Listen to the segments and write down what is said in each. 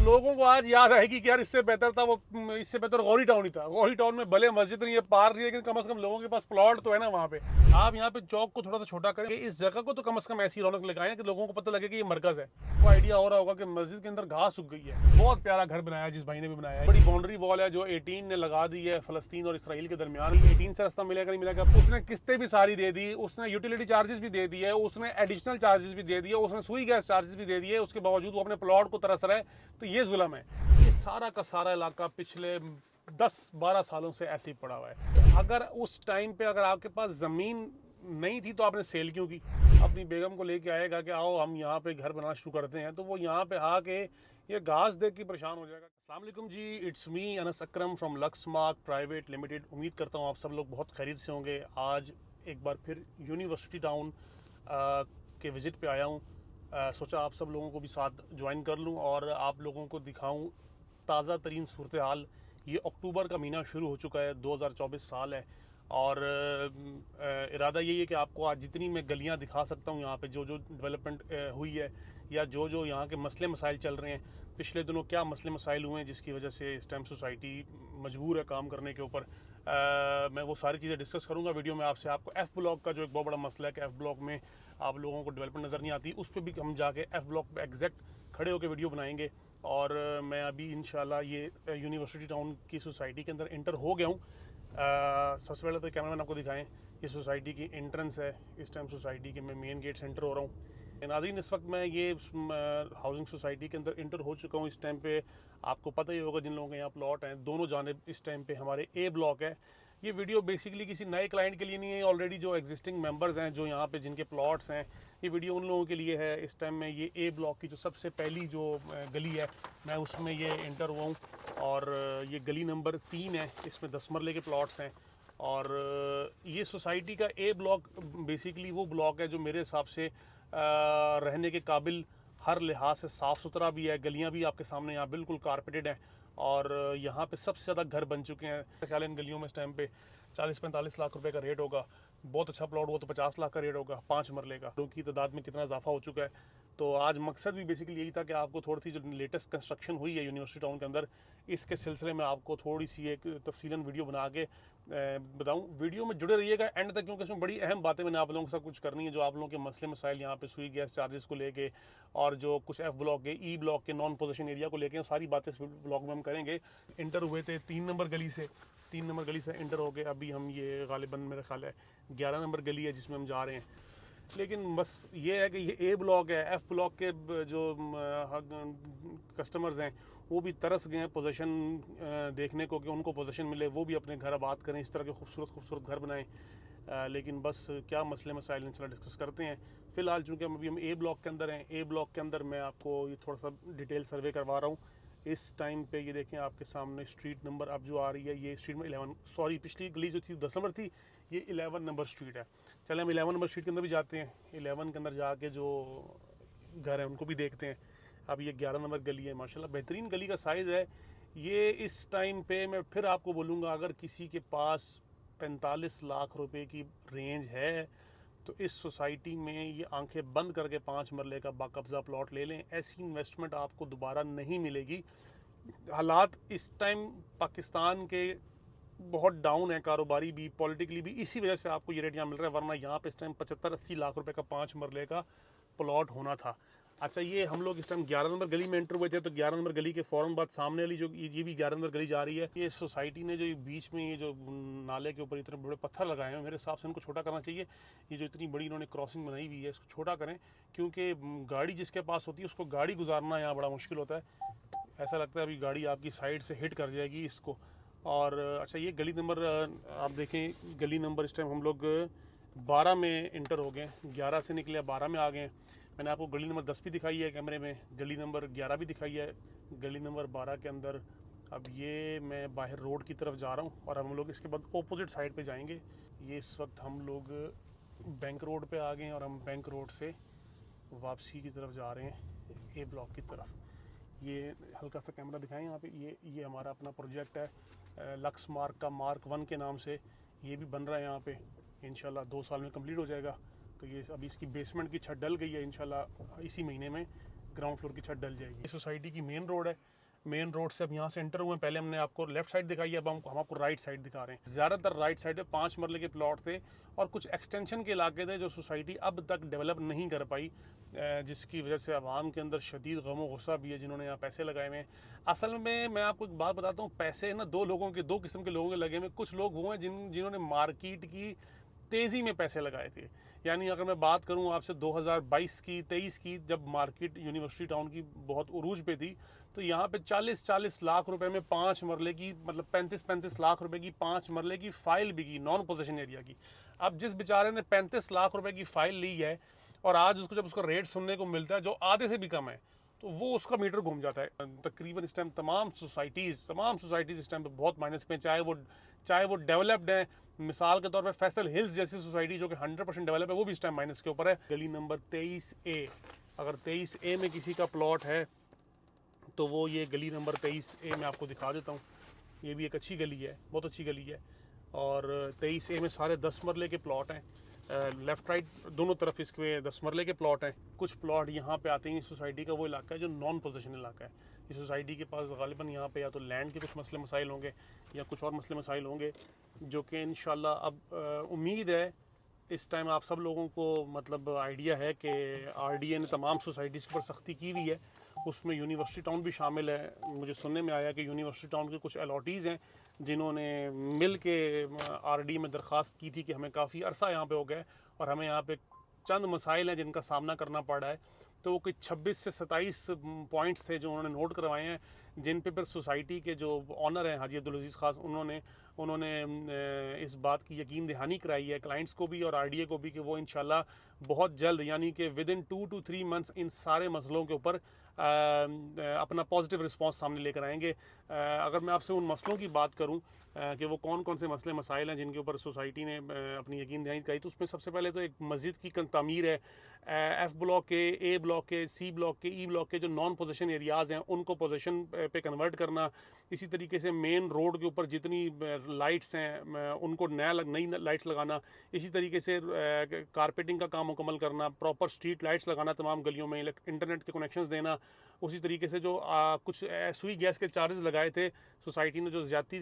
लोगों को आज याद आएगी कि यार इससे बेहतर था वो, इससे बेहतर गौरी टाउन ही था। गौरी टाउन में भले मस्जिद नहीं है, पार्क नहीं है, लेकिन कम से कम लोगों के पास प्लॉट तो है ना वहाँ पे। आप यहाँ पे चौक को थोड़ा सा छोटा करें, इस जगह को तो कम से कम ऐसी रौनक लगाएं कि लोगों को पता लगे कि ये मरकज है। वो आइडिया हो रहा होगा कि मस्जिद के अंदर घास उग गई है। बहुत प्यारा घर बनाया है जिस भाई ने भी बनाया है। बड़ी बाउंड्री वॉल है जो 18 ने लगा दी है फलस्तीन और इसराइल के दरमियान। 18 से रास्ता मिलेगा नहीं मिलेगा। उसने किस्तें भी सारी दे दी, उसने यूटिलिटी चार्जेस भी दे दिए, उसने एडिशनल चार्जेस भी दे दिए, उसने सुई गैस चार्जेस भी दे दिए। उसके बावजूद वो अपने प्लॉट को तरस रहा है, तो ये जुल्म है। ये सारा का सारा इलाका पिछले 10-12 सालों से ऐसे ही पड़ा हुआ है। अगर उस टाइम पे अगर आपके पास ज़मीन नहीं थी तो आपने सेल क्यों की? अपनी बेगम को लेके आएगा कि आओ हम यहाँ पे घर बनाना शुरू करते हैं, तो वो यहाँ पे आके ये घास देख के परेशान हो जाएगा। अस्सलाम वालेकुम जी, it's me Anas Akram from Lexmark private limited. उम्मीद करता हूँ आप सब लोग बहुत खैरियत से होंगे। आज एक बार फिर यूनिवर्सिटी टाउन के विज़िट पे आया हूँ। सोचा आप सब लोगों को भी साथ ज्वाइन कर लूँ और आप लोगों को दिखाऊँ ताज़ा तरीन सूरत हाल। ये अक्टूबर का महीना शुरू हो चुका है, 2024 साल है और इरादा यही है कि आपको आज जितनी मैं गलियां दिखा सकता हूँ यहाँ पे जो जो डेवलपमेंट हुई है या जो जो यहाँ के मसले मसाइल चल रहे हैं, पिछले दिनों क्या मसले मसाइल हुए हैं जिसकी वजह से इस टाइम सोसाइटी मजबूर है काम करने के ऊपर। मैं वो सारी चीज़ें डिस्कस करूँगा वीडियो में आपसे। आपको एफ़ ब्लॉक का जो एक बहुत बड़ा मसला है कि एफ़ ब्लॉक में आप लोगों को डेवलपमेंट नज़र नहीं आती, उस पर भी हम जाके एफ़ ब्लॉक पर एग्जैक्ट खड़े होकर वीडियो बनाएंगे। और मैं अभी इंशाल्लाह ये यूनिवर्सिटी टाउन की सोसाइटी के अंदर इंटर हो गया हूँ। सबसे पहले तो कैमरामैन आपको दिखाएं, ये सोसाइटी की एंट्रेंस है। इस टाइम सोसाइटी के मैं मेन गेट से एंटर हो रहा हूँ। नाज़रीन, इस वक्त मैं ये हाउसिंग सोसाइटी के अंदर इंटर हो चुका हूँ। इस टाइम पे आपको पता ही होगा जिन लोगों के यहाँ प्लॉट हैं, दोनों जानिब इस टाइम पे हमारे ए ब्लॉक है। ये वीडियो बेसिकली किसी नए क्लाइंट के लिए नहीं है, ऑलरेडी जो एग्जिस्टिंग मेंबर्स हैं जो यहाँ पे जिनके प्लॉट्स हैं, ये वीडियो उन लोगों के लिए है। इस टाइम में ये ए ब्लॉक की जो सबसे पहली जो गली है, मैं उसमें ये इंटर हुआ हूँ और ये गली नंबर 3 है। इसमें 10 मरले के प्लॉट्स हैं और ये सोसाइटी का ए ब्लॉक बेसिकली वो ब्लॉक है जो मेरे हिसाब से रहने के काबिल, हर लिहाज से साफ़ सुथरा भी है। गलियां भी आपके सामने यहाँ बिल्कुल कारपेटेड हैं और यहाँ पे सबसे ज़्यादा घर बन चुके हैं। ख्याल इन गलियों में इस टाइम पे 40-45 लाख रुपए का रेट होगा। बहुत अच्छा प्लॉट हुआ तो 50 लाख का रेट होगा 5 मरले का। लोगों की तादाद में कितना इजाफा हो चुका है। तो आज मकसद भी बेसिकली यही था कि आपको थोड़ी सी जो लेटेस्ट कंस्ट्रक्शन हुई है यूनिवर्सिटी टाउन के अंदर, इसके सिलसिले में आपको थोड़ी सी एक तफसीलन वीडियो बना के बताऊं। वीडियो में जुड़े रहिएगा एंड तक, क्योंकि इसमें बड़ी अहम बातें मैंने आप लोगों के साथ कुछ करनी है, जो आप लोगों के मसले मसाइल यहाँ पे सुई गैस चार्जेस को लेके और जो कुछ एफ ब्लॉक के ई ब्लॉक के नॉन पोजीशन एरिया को लेके, सारी बातें इस ब्लॉग में हम करेंगे। इंटर हुए थे 3 नंबर गली से, 3 नंबर गली से इंटर हो गए। अभी हम ये गालिबन मेरा ख्याल है 11 नंबर गली है जिसमें हम जा रहे हैं। लेकिन बस ये है कि ये ए ब्लॉक है। एफ़ ब्लॉक के जो कस्टमर्स हैं वो भी तरस गए हैं पोजीशन देखने को, कि उनको पोजीशन मिले, वो भी अपने घर आबाद करें, इस तरह के खूबसूरत खूबसूरत घर बनाएं। लेकिन बस क्या मसले मसाइल इंशाल्लाह डिस्कस करते हैं। फ़िलहाल चूँकि हम ए ब्लॉक के अंदर हैं, ए ब्लॉक के अंदर मैं आपको ये थोड़ा सा डिटेल सर्वे करवा रहा हूँ। इस टाइम पे ये देखें आपके सामने स्ट्रीट नंबर अब जो आ रही है, ये स्ट्रीट में 11, सॉरी पिछली गली जो थी 10 नंबर थी, ये 11 नंबर स्ट्रीट है। चले हम 11 नंबर स्ट्रीट के अंदर भी जाते हैं। 11 के अंदर जाके जो घर हैं उनको भी देखते हैं। अब ये 11 नंबर गली है, माशाल्लाह बेहतरीन गली का साइज़ है। ये इस टाइम पे मैं फिर आपको बोलूँगा, अगर किसी के पास 45 लाख रुपए की रेंज है तो इस सोसाइटी में ये आंखें बंद करके 5 मरले का बाकब्जा प्लॉट ले लें। ऐसी इन्वेस्टमेंट आपको दोबारा नहीं मिलेगी। हालात इस टाइम पाकिस्तान के बहुत डाउन है, कारोबारी भी, पॉलिटिकली भी, इसी वजह से आपको ये रेट यहाँ मिल रहा है, वरना यहाँ पे इस टाइम 75-80 लाख रुपए का 5 मरले का प्लॉट होना था। अच्छा, ये हम लोग इस टाइम 11 नंबर गली में एंटर हुए थे, तो 11 नंबर गली के फ़ौरन बाद सामने वाली जो ये भी 11 नंबर गली जा रही है। ये सोसाइटी ने जो बीच में ये जो नाले के ऊपर इतने बड़े पत्थर लगाए हैं, मेरे हिसाब से इनको छोटा करना चाहिए। ये जो इतनी बड़ी इन्होंने क्रॉसिंग बनाई हुई है, इसको छोटा करें, क्योंकि गाड़ी जिसके पास होती है उसको गाड़ी गुजारना यहाँ बड़ा मुश्किल होता है। ऐसा लगता है अभी गाड़ी आपकी साइड से हिट कर जाएगी इसको। और अच्छा, ये गली नंबर आप देखें, गली नंबर इस टाइम हम लोग 12 में इंटर हो गए। 11 से निकले 12 में आ गए। मैंने आपको गली नंबर 10 भी दिखाई है कैमरे में, गली नंबर 11 भी दिखाई है, गली नंबर 12 के अंदर। अब ये मैं बाहर रोड की तरफ जा रहा हूँ और हम लोग इसके बाद अपोजिट साइड पे जाएंगे। ये इस वक्त हम लोग बैंक रोड पे आ गए हैं और हम बैंक रोड से वापसी की तरफ जा रहे हैं ए ब्लॉक की तरफ। ये हल्का सा कैमरा दिखाएं यहाँ पे, ये हमारा अपना प्रोजेक्ट है लक्स मार्क का, मार्क 1 के नाम से। ये भी बन रहा है यहाँ पे, इंशाल्लाह 2 साल में कंप्लीट हो जाएगा। तो ये अभी इसकी बेसमेंट की छत डल गई है, इंशाल्लाह इसी महीने में ग्राउंड फ्लोर की छत डल जाएगी। ये सोसाइटी की मेन रोड है मेन रोड से अब यहाँ से एंटर हुए, पहले हमने आपको लेफ्ट साइड दिखाई है, अब हम आपको राइट साइड दिखा रहे हैं। ज़्यादातर राइट साइड पे 5 मरले के प्लॉट थे और कुछ एक्सटेंशन के इलाके थे जो सोसाइटी अब तक डेवलप नहीं कर पाई, जिसकी वजह से आवाम के अंदर शदीद गम व गुस्सा भी है जिन्होंने यहाँ पैसे लगाए हुए हैं। असल में मैं आपको एक बात बताता हूँ, पैसे ना दो किस्म के लोगों के लगे हुए। कुछ लोग वो हैं जिन्होंने मार्केट की तेज़ी में पैसे लगाए थे। यानी अगर मैं बात करूं आपसे 2022 की 23 की, जब मार्केट यूनिवर्सिटी टाउन की बहुत उरूज पे थी, तो यहाँ पे 40-40 लाख रुपए में 5 मरले की, मतलब 35-35 लाख रुपए की 5 मरले की फाइल बिकी नॉन पोजेशन एरिया की। अब जिस बेचारे ने 35 लाख रुपए की फाइल ली है और आज उसको जब उसका रेट सुनने को मिलता है जो आधे से भी कम है, तो वो उसका मीटर घूम जाता है। तकरीबन इस टाइम तमाम सोसाइटीज़ इस टाइम पे बहुत माइनस पे, चाहे वो डेवलप्ड है। मिसाल के तौर पे फैसल हिल्स जैसी सोसाइटी जो कि 100% डेवलप है, वो भी इस टाइम माइनस के ऊपर है। गली नंबर 23A, अगर 23A में किसी का प्लॉट है तो वो ये गली नंबर 23A में आपको दिखा देता हूँ। ये भी एक अच्छी गली है, बहुत अच्छी गली है, और 23A में सारे 10 मरले के प्लॉट हैं। लेफ़्ट राइट दोनों तरफ इसके 10 मरले के प्लॉट हैं। कुछ प्लॉट यहाँ पे आते हैं, इस सोसाइटी का वो इलाका है जो नॉन पोजेशन इलाका है। इस सोसाइटी के पास गालिबन यहाँ पे या तो लैंड के कुछ मसले मसाइल होंगे या कुछ और मसले मसाइल होंगे, जो कि इंशाल्लाह अब उम्मीद है इस टाइम आप सब लोगों को मतलब आइडिया है कि आरडीए ने तमाम सोसाइटीज़ के ऊपर सख्ती की हुई है, उसमें यूनिवर्सिटी टाउन भी शामिल है। मुझे सुनने में आया कि यूनिवर्सिटी टाउन के कुछ अलॉटीज़ हैं जिन्होंने मिल के आरडीए में दरख्वास्त की थी कि हमें काफ़ी अरसा यहाँ पे हो गया और हमें यहाँ पे चंद मसाइल हैं जिनका सामना करना पड़ रहा है। तो वो कोई 26 से 27 पॉइंट्स थे जो उन्होंने नोट करवाए हैं, जिन पे फिर सोसाइटी के जो ऑनर हैं हाजी अब्दुल अजीज़ खास, उन्होंने इस बात की यकीन दहानी कराई है क्लाइंट्स को भी और आरडीए को भी कि वो इंशाल्लाह बहुत जल्द, यानी कि with in 2 to 3 months in सारे मसलों के ऊपर अपना पॉजिटिव रिस्पांस सामने लेकर आएंगे। अगर मैं आपसे उन मसलों की बात करूं कि वो कौन कौन से मसले मसाइल हैं जिनके ऊपर सोसाइटी ने अपनी यकीन दहानी कराई, तो उसमें सबसे पहले तो एक मस्जिद की तमीर है। एफ ब्लॉक के, ए ब्लॉक के, सी ब्लॉक के, ई ब्लॉक के जो नॉन पोजेशन एरियाज़ हैं उनको पोजेशन पे कन्वर्ट करना। इसी तरीके से मेन रोड के ऊपर जितनी लाइट्स हैं उनको नई लाइट्स लगाना। इसी तरीके से कारपेटिंग का काम मुकम्मल करना, प्रॉपर स्ट्रीट लाइट्स लगाना तमाम गलियों में, इंटरनेट के कनेक्शंस देना। उसी तरीके से जो कुछ सुई गैस के चार्जेस लगाए थे सोसाइटी ने, जो ज़्यादती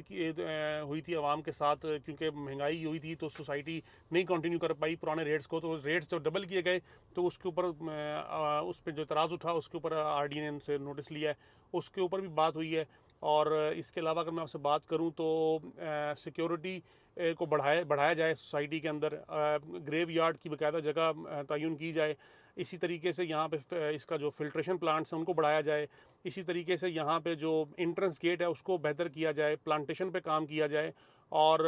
हुई थी आवाम के साथ क्योंकि महंगाई हुई थी, तो सोसाइटी नहीं कंटिन्यू कर पाई पुराने रेट्स को, तो रेट्स जब डबल किए गए तो उसके ऊपर उस पर जो एतराज़ उठा उसके ऊपर आरडीए ने उनसे नोटिस लिया है, उसके ऊपर भी बात हुई है। और इसके अलावा अगर मैं आपसे बात करूं तो सिक्योरिटी को बढ़ाया जाए सोसाइटी के अंदर, ग्रेव यार्ड की बाकायदा जगह तयन की जाए। इसी तरीके से यहाँ पे इसका जो फिल्ट्रेशन प्लांट्स हैं उनको बढ़ाया जाए। इसी तरीके से यहाँ पे जो इंट्रेंस गेट है उसको बेहतर किया जाए, प्लांटेशन पे काम किया जाए, और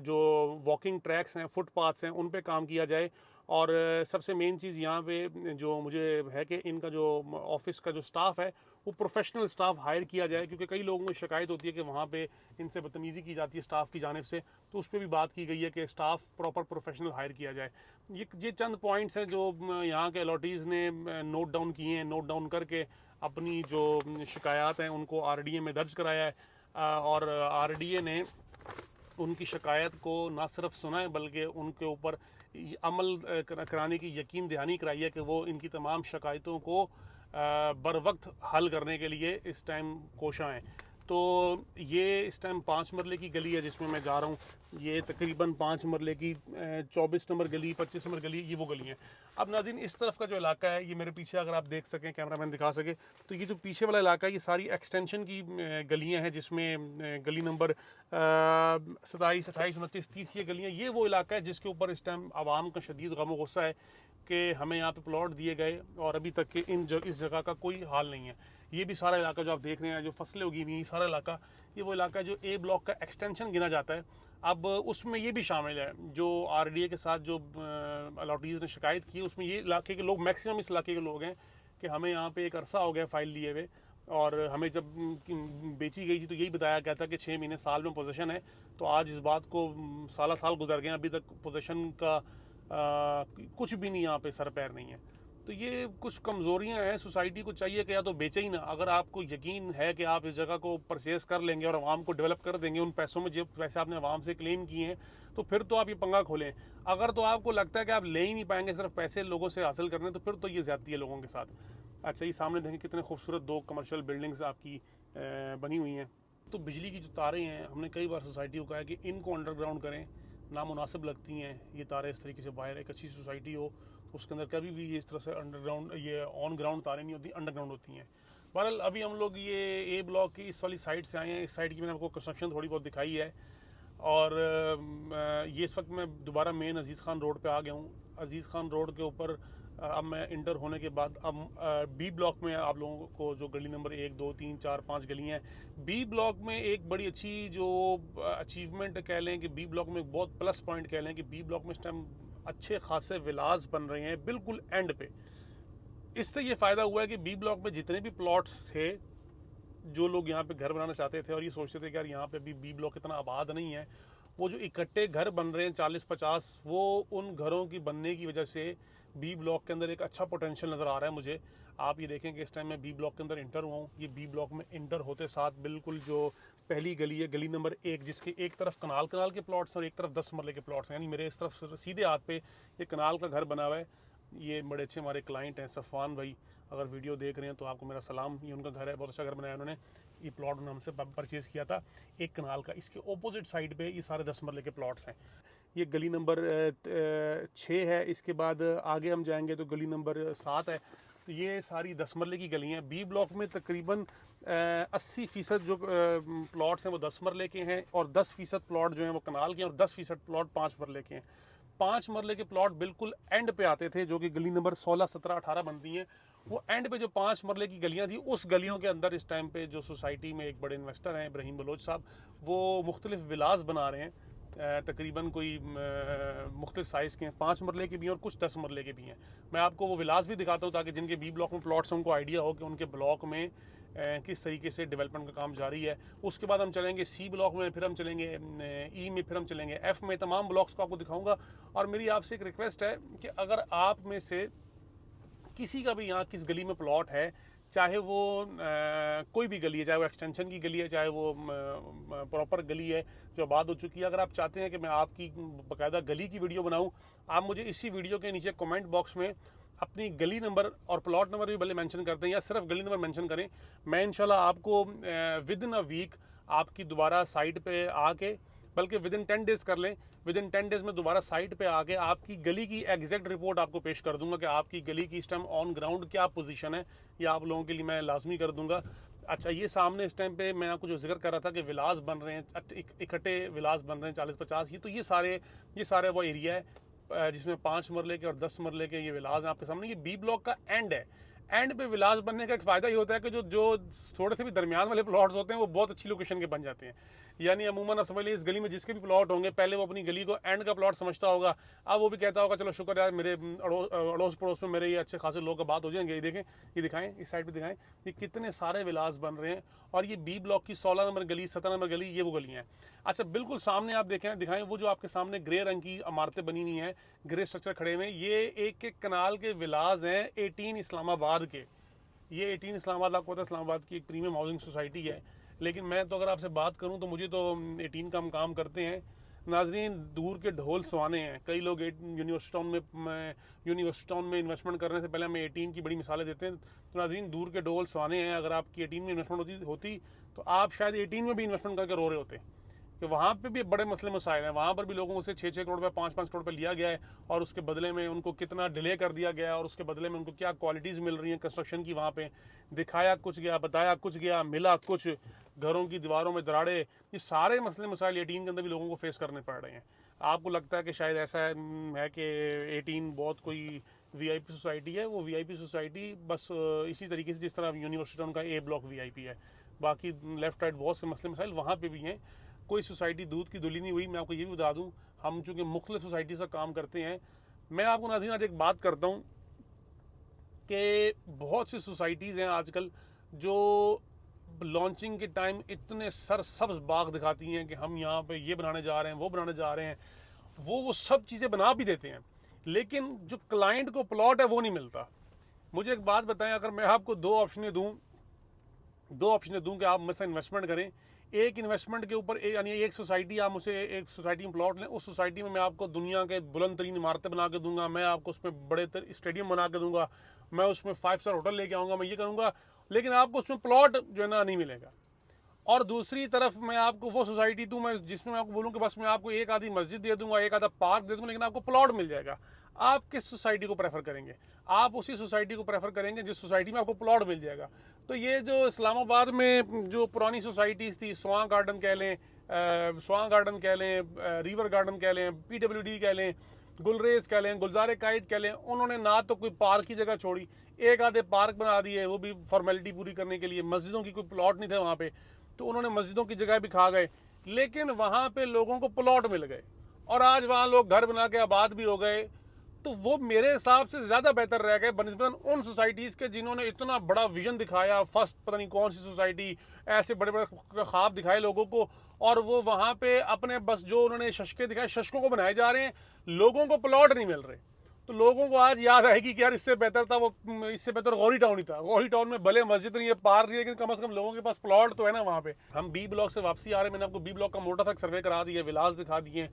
जो वॉकिंग ट्रैक्स हैं, फुटपाथ्स हैं, उन पे काम किया जाए। और सबसे मेन चीज़ यहाँ पे जो मुझे है कि इनका जो ऑफिस का जो स्टाफ है वो प्रोफेशनल स्टाफ हायर किया जाए, क्योंकि कई लोगों को शिकायत होती है कि वहाँ पे इनसे बदतमीज़ी की जाती है स्टाफ की जानिब से, तो उस पर भी बात की गई है कि स्टाफ प्रॉपर प्रोफेशनल हायर किया जाए। ये चंद पॉइंट्स हैं जो यहाँ के अलॉटीज़ ने नोट डाउन किए हैं, नोट डाउन करके अपनी जो शिकायत हैं उनको आरडीए में दर्ज कराया है, और आरडीए ने उनकी शिकायत को ना सिर्फ सुना है बल्कि उनके ऊपर अमल कराने की यकीन दहानी कराई है कि वो इनकी तमाम शिकायतों को बर वक्त हल करने के लिए इस टाइम कोशा हैं। तो ये इस टाइम 5 मरले की गली है जिसमें मैं जा रहा हूँ। ये तकरीबन 5 मरले की 24 नंबर गली, 25 नंबर गली, ये वो गली हैं। अब नाज़रीन इस तरफ का जो इलाका है, ये मेरे पीछे अगर आप देख सकें, कैमरामैन दिखा सके, तो ये जो पीछे वाला इलाका है ये सारी एक्सटेंशन की गलियाँ हैं, जिसमें गली नंबर 27, 28, 29, 30 ये गलियाँ, ये वो इलाका है जिसके ऊपर इस टाइम आवाम का शदीद गम व गुस्सा है कि हमें यहाँ पे प्लॉट दिए गए और अभी तक के इस जगह का कोई हाल नहीं है। ये भी सारा इलाका जो आप देख रहे हैं, जो फसलें उगी हुई, सारा इलाका, ये वो इलाका है जो ए ब्लॉक का एक्सटेंशन गिना जाता है। अब उसमें ये भी शामिल है जो आरडीए के साथ जो अलॉटीज़ ने शिकायत की, उसमें ये इलाके के लोग, मैक्सिमम इस इलाके के लोग हैं कि हमें यहाँ पे एक अरसा हो गया फ़ाइल लिए हुए, और हमें जब बेची गई थी तो यही बताया गया था कि 6 महीने साल में पोजीशन है। तो आज इस बात को साल गुजर गए, अभी तक पोजीशन का कुछ भी नहीं, यहाँ पे सर पैर नहीं है। तो ये कुछ कमज़ोरियाँ हैं। सोसाइटी को चाहिए कि या तो बेचे ही ना। अगर आपको यकीन है कि आप इस जगह को परचेज़ कर लेंगे और आवाम को डेवलप कर देंगे उन पैसों में, जो पैसे आपने आवाम से क्लेम किए हैं, तो फिर तो आप ये पंगा खोलें। अगर तो आपको लगता है कि आप ले ही नहीं पाएंगे, सिर्फ पैसे लोगों से हासिल करने, तो फिर तो ये ज़्यादती है लोगों के साथ। अच्छा, ये सामने देखें कितने खूबसूरत 2 कमर्शियल बिल्डिंग्स आपकी बनी हुई हैं। तो बिजली की जो तारें हैं, हमने कई बार सोसाइटी को कहा है कि इनको अंडरग्राउंड करें, नामुनासिब लगती हैं ये तारें इस तरीके से। बाहर एक अच्छी सोसाइटी हो तो उसके अंदर कभी भी ये इस तरह से अंडरग्राउंड, ये ऑन ग्राउंड तारें नहीं होती, अंडरग्राउंड होती हैं। बहरहाल अभी हम लोग ये ए ब्लॉक की इस वाली साइड से आए हैं। इस साइड की मैंने आपको कंस्ट्रक्शन थोड़ी बहुत दिखाई है, और ये इस वक्त मैं दोबारा मेन अजीज़ खान रोड पे आ गया हूँ। अजीज़ खान रोड के ऊपर अब मैं इंटर होने के बाद अब बी ब्लॉक में आप लोगों को जो गली नंबर 1, 2, 3, 4, 5 गली हैं, बी ब्लॉक में एक बड़ी अच्छी जो अचीवमेंट कह लें कि बी ब्लॉक में एक बहुत प्लस पॉइंट कह लें कि बी ब्लॉक में इस टाइम अच्छे खासे विलास बन रहे हैं बिल्कुल एंड पे। इससे ये फ़ायदा हुआ है कि बी ब्लॉक में जितने भी प्लॉट्स थे, जो लोग यहाँ पे घर बनाना चाहते थे और ये सोचते थे कि यार यहाँ पे अभी बी ब्लॉक इतना आबाद नहीं है, वो जो इकट्ठे घर बन रहे हैं 40-50, वो उन घरों की बनने की वजह से बी ब्लॉक के अंदर एक अच्छा पोटेंशियल नज़र आ रहा है मुझे। आप ये देखें कि इस टाइम मैं बी ब्लॉक के अंदर इंटर हुआ हूँ। ये बी ब्लॉक में इंटर होते साथ बिल्कुल जो पहली गली है, गली नंबर 1, जिसके एक तरफ कनाल के प्लॉट्स और एक तरफ 10 मरले के प्लॉट्स हैं, यानी मेरे इस तरफ सीधे हाथ पे ये कनाल का घर बना हुआ है। ये बड़े अच्छे हमारे क्लाइंट हैं सफ़वान भाई, अगर वीडियो देख रहे हैं तो आपको मेरा सलाम। ये उनका घर है, बहुत अच्छा घर बनाया उन्होंने। ये प्लॉट उन्होंने हमसे परचेज़ किया था एक कनाल का। इसके ऑपोजिट साइड पे ये सारे 10 मरले के प्लॉट्स हैं। ये गली नंबर 6 है। इसके बाद आगे हम जाएंगे तो गली नंबर 7 है। तो ये सारी 10 मरले की गली हैं। बी ब्लॉक में तकरीबन 80% जो प्लॉट्स हैं वो 10 मरले के हैं, और 10% प्लॉट जो हैं वो कनाल के हैं, और 10% प्लॉट 5 मरले के हैं। 5 मरले के प्लॉट बिल्कुल एंड पे आते थे, जो कि गली नंबर 16, 17, 18 बनती हैं। वो एंड पे जो 5 मरले की गलियां थी, उस गलियों के अंदर इस टाइम पे जो सोसाइटी में एक बड़े इन्वेस्टर हैं इब्राहिम बलोच साहब, वो मुख्तलिफ विलास बना रहे हैं। तकरीबन कोई मुख्तलिफ साइज़ के हैं, 5 मरले के भी हैं और कुछ 10 मरले के भी हैं। मैं आपको वो विलास भी दिखाता हूँ ताकि जिनके बी ब्लॉक में प्लॉट्स हैं उनको आइडिया हो कि उनके ब्लॉक में किस तरीके से डेवलपमेंट का काम जारी है। उसके बाद हम चलेंगे सी ब्लॉक में, फिर हम चलेंगे ई में, फिर हम चलेंगे एफ़ में। तमाम ब्लॉक्स को आपको दिखाऊंगा। और मेरी आपसे एक रिक्वेस्ट है कि अगर आप में से किसी का भी यहाँ किस गली में प्लॉट है, चाहे वो कोई भी गली है, चाहे वो एक्सटेंशन की गली है, चाहे वो प्रॉपर गली है जो आबाद हो चुकी है, अगर आप चाहते हैं कि मैं आपकी बाकायदा गली की वीडियो बनाऊं, आप मुझे इसी वीडियो के नीचे कमेंट बॉक्स में अपनी गली नंबर और प्लॉट नंबर भी भले मेंशन कर दें, या सिर्फ गली नंबर मेंशन करें। मैं इंशाल्लाह आपको विद इन अ वीक आपकी दोबारा साइट पे आके, बल्कि विद इन 10 डेज़ कर लें, विद इन 10 डेज़ में दोबारा साइट पे आके आपकी गली की एग्जैक्ट रिपोर्ट आपको पेश कर दूंगा कि आपकी गली की इस टाइम ऑन ग्राउंड क्या पोजीशन है। ये आप लोगों के लिए मैं लाजमी कर दूंगा। अच्छा, ये सामने इस टाइम पे मैं आपको जो जिक्र कर रहा था कि विलास बन रहे हैं, इकट्ठे विलास बन रहे हैं 40-50, ये सारे वो एरिया है जिसमें 5 मरले के और 10 मरले के ये विलास हैं आपके सामने। ये बी ब्लॉक का एंड है। एंड पे विलास बनने का एक फ़ायदा ये होता है कि जो थोड़े से भी दरमियान वाले प्लॉट्स होते हैं वो बहुत अच्छी लोकेशन के बन जाते हैं। यानी अमूमन समझ लीजिए इस गली में जिसके भी प्लॉट होंगे, पहले वो अपनी गली को एंड का प्लॉट समझता होगा, अब वो भी कहता होगा चलो शुक्र यार मेरे अड़ोस पड़ोस में मेरे ये अच्छे खासे लोग बात हो जाएंगे। ये देखें, ये दिखाएं, इस साइड पे दिखाएं, ये कितने सारे विलास बन रहे हैं। और ये बी ब्लॉक की 16 नंबर गली, 17 नंबर गली, ये वो गलियाँ हैं। अच्छा, बिल्कुल सामने आप देखें, दिखाएं वो जो आपके सामने ग्रे रंग की इमारतें बनी हुई हैं, ग्रे स्ट्रक्चर खड़े हुए हैं, ये एक एक कनाल के विलास हैं 18 इस्लामाबाद के। ये 18 इस्लामाबाद, आपको पता है इस्लामाबाद की एक प्रीमियम हाउसिंग सोसाइटी है। लेकिन मैं तो अगर आपसे बात करूं तो मुझे तो 18 का हम काम करते हैं। नाजरीन, दूर के ढोल सुहाने हैं। कई लोग यूनिवर्सिटी टाउन में इन्वेस्टमेंट करने से पहले हमें 18 की बड़ी मिसालें देते हैं। तो नाजरीन, दूर के ढोल सुहाने हैं। अगर आपकी 18 में इन्वेस्टमेंट होती तो आप शायद 18 में भी इन्वेस्टमेंट करके रो रहे होते कि वहाँ पे भी बड़े मसले मसाइल हैं। वहाँ पर भी लोगों से 6-6 करोड़ रुपये, 5-5 करोड़ रुपये लिया गया है, और उसके बदले में उनको कितना डिले कर दिया गया है, और उसके बदले में उनको क्या क्वालिटीज़ मिल रही हैं कंस्ट्रक्शन की। वहाँ पे दिखाया कुछ गया, बताया कुछ गया, मिला कुछ, घरों की दीवारों में दराड़े। ये सारे मसले मसाइल 18 के अंदर भी लोगों को फेस करने पड़ रहे हैं। आपको लगता है कि शायद ऐसा है कि 18 बहुत कोई VIP सोसाइटी है। वो VIP सोसाइटी बस इसी तरीके से जिस तरह यूनिवर्सिटी उनका A ब्लॉक VIP है, बाकी लेफ्ट राइट बहुत से मसले मसाइल वहाँ पर भी हैं। कोई सोसाइटी दूध की धुली नहीं हुई। मैं आपको ये भी बता दूं, हम चूँकि मुख्तलिफ सोसाइटी से काम करते हैं। मैं आपको नाज़रीन आज एक बात करता हूं कि बहुत सी सोसाइटीज़ हैं आजकल जो लॉन्चिंग के टाइम इतने सरसब्ज बाग दिखाती हैं कि हम यहाँ पे ये बनाने जा रहे हैं, वो बनाने जा रहे हैं। वो सब चीज़ें बना भी देते हैं, लेकिन जो क्लाइंट को प्लॉट है वो नहीं मिलता। मुझे एक बात बताएं, अगर मैं आपको दो ऑप्शनें दूं कि आप मुझसे इन्वेस्टमेंट करें, एक इन्वेस्टमेंट के ऊपर यानी एक सोसाइटी, आप मुझे एक सोसाइटी में प्लॉट लें, उस सोसाइटी में मैं आपको दुनिया के बुलंद तरीन इमारतें बना के दूंगा, मैं आपको उसमें बड़े स्टेडियम बना के दूंगा, मैं उसमें 5 स्टार होटल लेके आऊँगा, मैं ये करूँगा, लेकिन आपको उसमें प्लॉट जो है ना नहीं मिलेगा। और दूसरी तरफ मैं आपको वो सोसाइटी दूँ मैं जिसमें मैं आपको बोलूँ कि बस मैं आपको एक आधी मस्जिद दे दूँगा, एक आधा पार्क दे दूँगा, लेकिन आपको प्लॉट मिल जाएगा। आप किस सोसाइटी को प्रेफर करेंगे? आप उसी सोसाइटी को प्रेफर करेंगे जिस सोसाइटी में आपको प्लॉट मिल जाएगा। तो ये जो इस्लामाबाद में जो पुरानी सोसाइटीज़ थी, स्वां गार्डन कह लें, रिवर गार्डन कह लें, PWD कह लें, गुलरेज कह लें, गुलजार कायद कह लें, उन्होंने ना तो कोई पार्क की जगह छोड़ी, एक आधे पार्क बना दिए, वो भी फॉर्मेलिटी पूरी करने के लिए। मस्जिदों की कोई प्लॉट नहीं थे वहाँ पे, तो उन्होंने मस्जिदों की जगह भी खा गए, लेकिन वहाँ पे लोगों को प्लॉट मिल गए और आज वहाँ लोग घर बना के आबाद भी हो गए। तो वो मेरे हिसाब से ज़्यादा बेहतर रह गए बनस्बत उन सोसाइटीज़ के जिन्होंने इतना बड़ा विजन दिखाया। फर्स्ट पता नहीं कौन सी सोसाइटी, ऐसे बड़े बड़े ख्वाब दिखाए लोगों को, और वो वहाँ पे अपने बस जो उन्होंने शशके दिखाए, शशकों को बनाए जा रहे हैं, लोगों को प्लॉट नहीं मिल रहे। तो लोगों को आज याद आएगी कि यार इससे बेहतर था वो, इससे बेहतर गौरी टाउन ही था। गौरी टाउन में भले मस्जिद नहीं है, पार्क नहीं है, लेकिन कम से कम लोगों के पास प्लॉट तो है ना वहाँ पे। हम बी ब्लॉक से वापसी आ रहे हैं, मैंने आपको बी ब्लॉक का मोटा सा सर्वे करा दिया, विलास दिखा दिए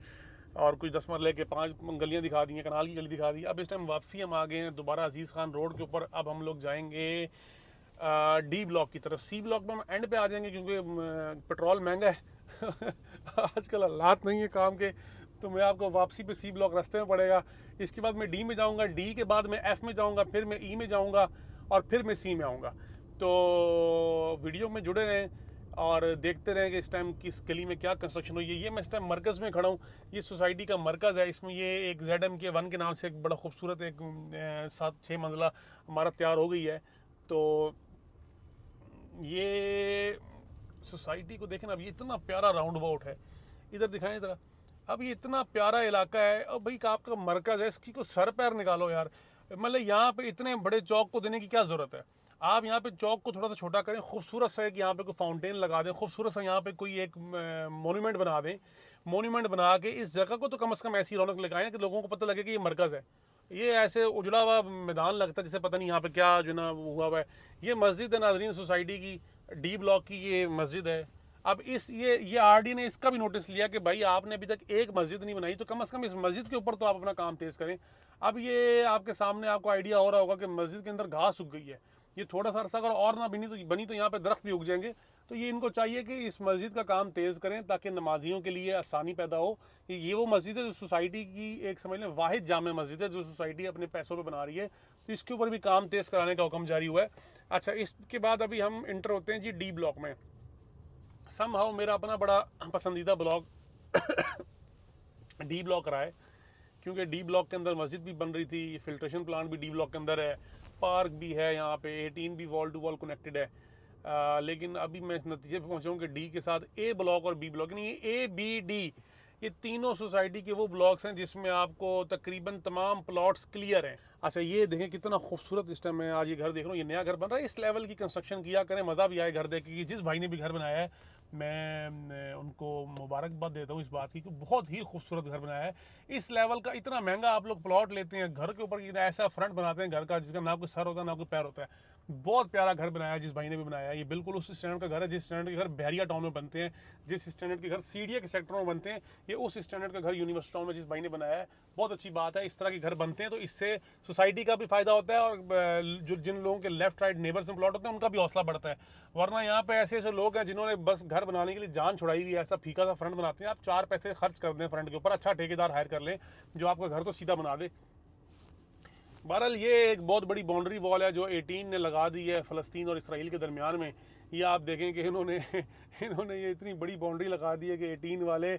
और कुछ 10 मरले के 5 गलियाँ दिखा दी हैं, कनाल की गली दिखा दी। अब इस टाइम वापसी हम आ गए हैं दोबारा अजीज़ खान रोड के ऊपर। अब हम लोग जाएंगे डी ब्लॉक की तरफ। सी ब्लॉक में हम एंड पे आ जाएंगे क्योंकि पेट्रोल महंगा है आजकल हालात नहीं है काम के, तो मैं आपको वापसी पे सी ब्लॉक रास्ते में पड़ेगा। इसके बाद मैं डी में जाऊंगा, डी के बाद मैं एफ में जाऊंगा, फिर मैं ई में जाऊंगा और फिर मैं सी में आऊँगा। तो वीडियो में जुड़े रहें और देखते रहें कि इस टाइम किस गली में क्या कंस्ट्रक्शन हुई है। ये मैं इस टाइम मरकज़ में खड़ा हूँ, ये सोसाइटी का मरकज़ है। इसमें ये एक ZMK1 के नाम से एक बड़ा खूबसूरत एक 7-6 मंजिला इमारत तैयार हो गई है। तो ये सोसाइटी को देखें, अब ये इतना प्यारा राउंड अबाउट है, इधर दिखाएं ज़रा। अब ये इतना प्यारा इलाका है, अब भाई आपका मरकज़ है, इसकी को सर पैर निकालो यार। मतलब यहाँ पे इतने बड़े चौक को देने की क्या ज़रूरत है? आप यहाँ पे चौक को थोड़ा सा छोटा करें, खूबसूरत सा एक यहाँ पे कोई फाउंटेन लगा दें, खूबसूरत सा यहाँ पे कोई एक मोन्यूमेंट बना दें। मोन्यूमेंट बना के इस जगह को तो कम से कम ऐसी रौनक लगाएं कि लोगों को पता लगे कि ये मरकज़ है। ये ऐसे उजड़ा हुआ मैदान लगता है जिसे पता नहीं यहाँ पे क्या जो ना हुआ हुआ है। ये मस्जिद है नाजरीन, सोसाइटी की डी ब्लॉक की ये मस्जिद है। अब इस ये RD ने इसका भी नोटिस लिया कि भाई आपने अभी तक एक मस्जिद नहीं बनाई, तो कम से कम इस मस्जिद के ऊपर तो आप अपना काम तेज़ करें। अब ये आपके सामने आपको आइडिया हो रहा होगा कि मस्जिद के अंदर घास उग गई है। ये थोड़ा सा अरसा अगर और ना बनी तो यहाँ पे दरख्त भी उग जाएंगे। तो ये इनको चाहिए कि इस मस्जिद का काम तेज़ करें ताकि नमाजियों के लिए आसानी पैदा हो। ये वो मस्जिद है जो सोसाइटी की एक समझ लें वाहिद जामे मस्जिद है जो सोसाइटी अपने पैसों पे बना रही है, तो इसके ऊपर भी काम तेज़ कराने का हुक्म जारी हुआ है। अच्छा, इसके बाद अभी हम इंटर होते हैं जी डी ब्लॉक में। समहाउ मेरा अपना बड़ा पसंदीदा ब्लॉक डी ब्लॉक रहा है, क्योंकि डी ब्लॉक के अंदर मस्जिद भी बन रही थी, फिल्ट्रेशन प्लांट भी डी ब्लॉक के अंदर है, पार्क भी है, यहाँ पे 18 भी वॉल टू वॉल कनेक्टेड है। लेकिन अभी मैं इस नतीजे पे पहुँचा हूँ कि डी के साथ ए ब्लॉक और बी ब्लॉक, यानी ये ABD, ये तीनों सोसाइटी के वो ब्लॉक्स हैं जिसमें आपको तकरीबन तमाम प्लॉट्स क्लियर हैं। अच्छा, ये देखें कितना खूबसूरत इस टाइम मैं आज ये घर देख रहा हूँ, ये नया घर बन रहा है। इस लेवल की कंस्ट्रक्शन किया करें, मज़ा भी आए घर देख के। जिस भाई ने भी घर बनाया है मैं उनको मुबारकबाद देता हूँ इस बात की कि बहुत ही खूबसूरत घर बनाया है। इस लेवल का इतना महंगा आप लोग प्लॉट लेते हैं, घर के ऊपर ऐसा फ्रंट बनाते हैं घर का जिसका ना कोई सर होता है ना कोई पैर होता है। बहुत प्यारा घर बनाया है जिस भाई ने भी बनाया है। ये बिल्कुल उस स्टैंडर्ड का घर है जिस स्टैंडर्ड के घर बहरिया टाउन में बनते हैं, जिस स्टैंडर्ड के घर सीढ़िया के सेक्टर में बनते हैं, ये उस स्टैंडर्ड का घर यूनिवर्सिटी टाउन में जिस भाई ने बनाया है। बहुत अच्छी बात है, इस तरह के घर बनते हैं तो इससे सोसाइटी का भी फायदा होता है और जो जिन लोगों के लेफ्ट राइट नेबर्स में प्लॉट होते हैं उनका भी हौसला बढ़ता है। वरना यहाँ पे ऐसे ऐसे लोग हैं जिन्होंने बस घर बनाने के लिए जान छुड़ाई हुई है, ऐसा फीका सा फ्रंट बनाते हैं। आप 4 पैसे खर्च कर दें फ्रंट के ऊपर, अच्छा ठेकेदार हायर कर लें जो आपका घर तो सीधा बना दे। बहरहाल ये एक बहुत बड़ी बाउंड्री वॉल है जो 18 ने लगा दी है फ़लस्तीन और इसराइल के दरमियान में। ये आप देखें कि इन्होंने ये इतनी बड़ी बाउंड्री लगा दी है कि 18 वाले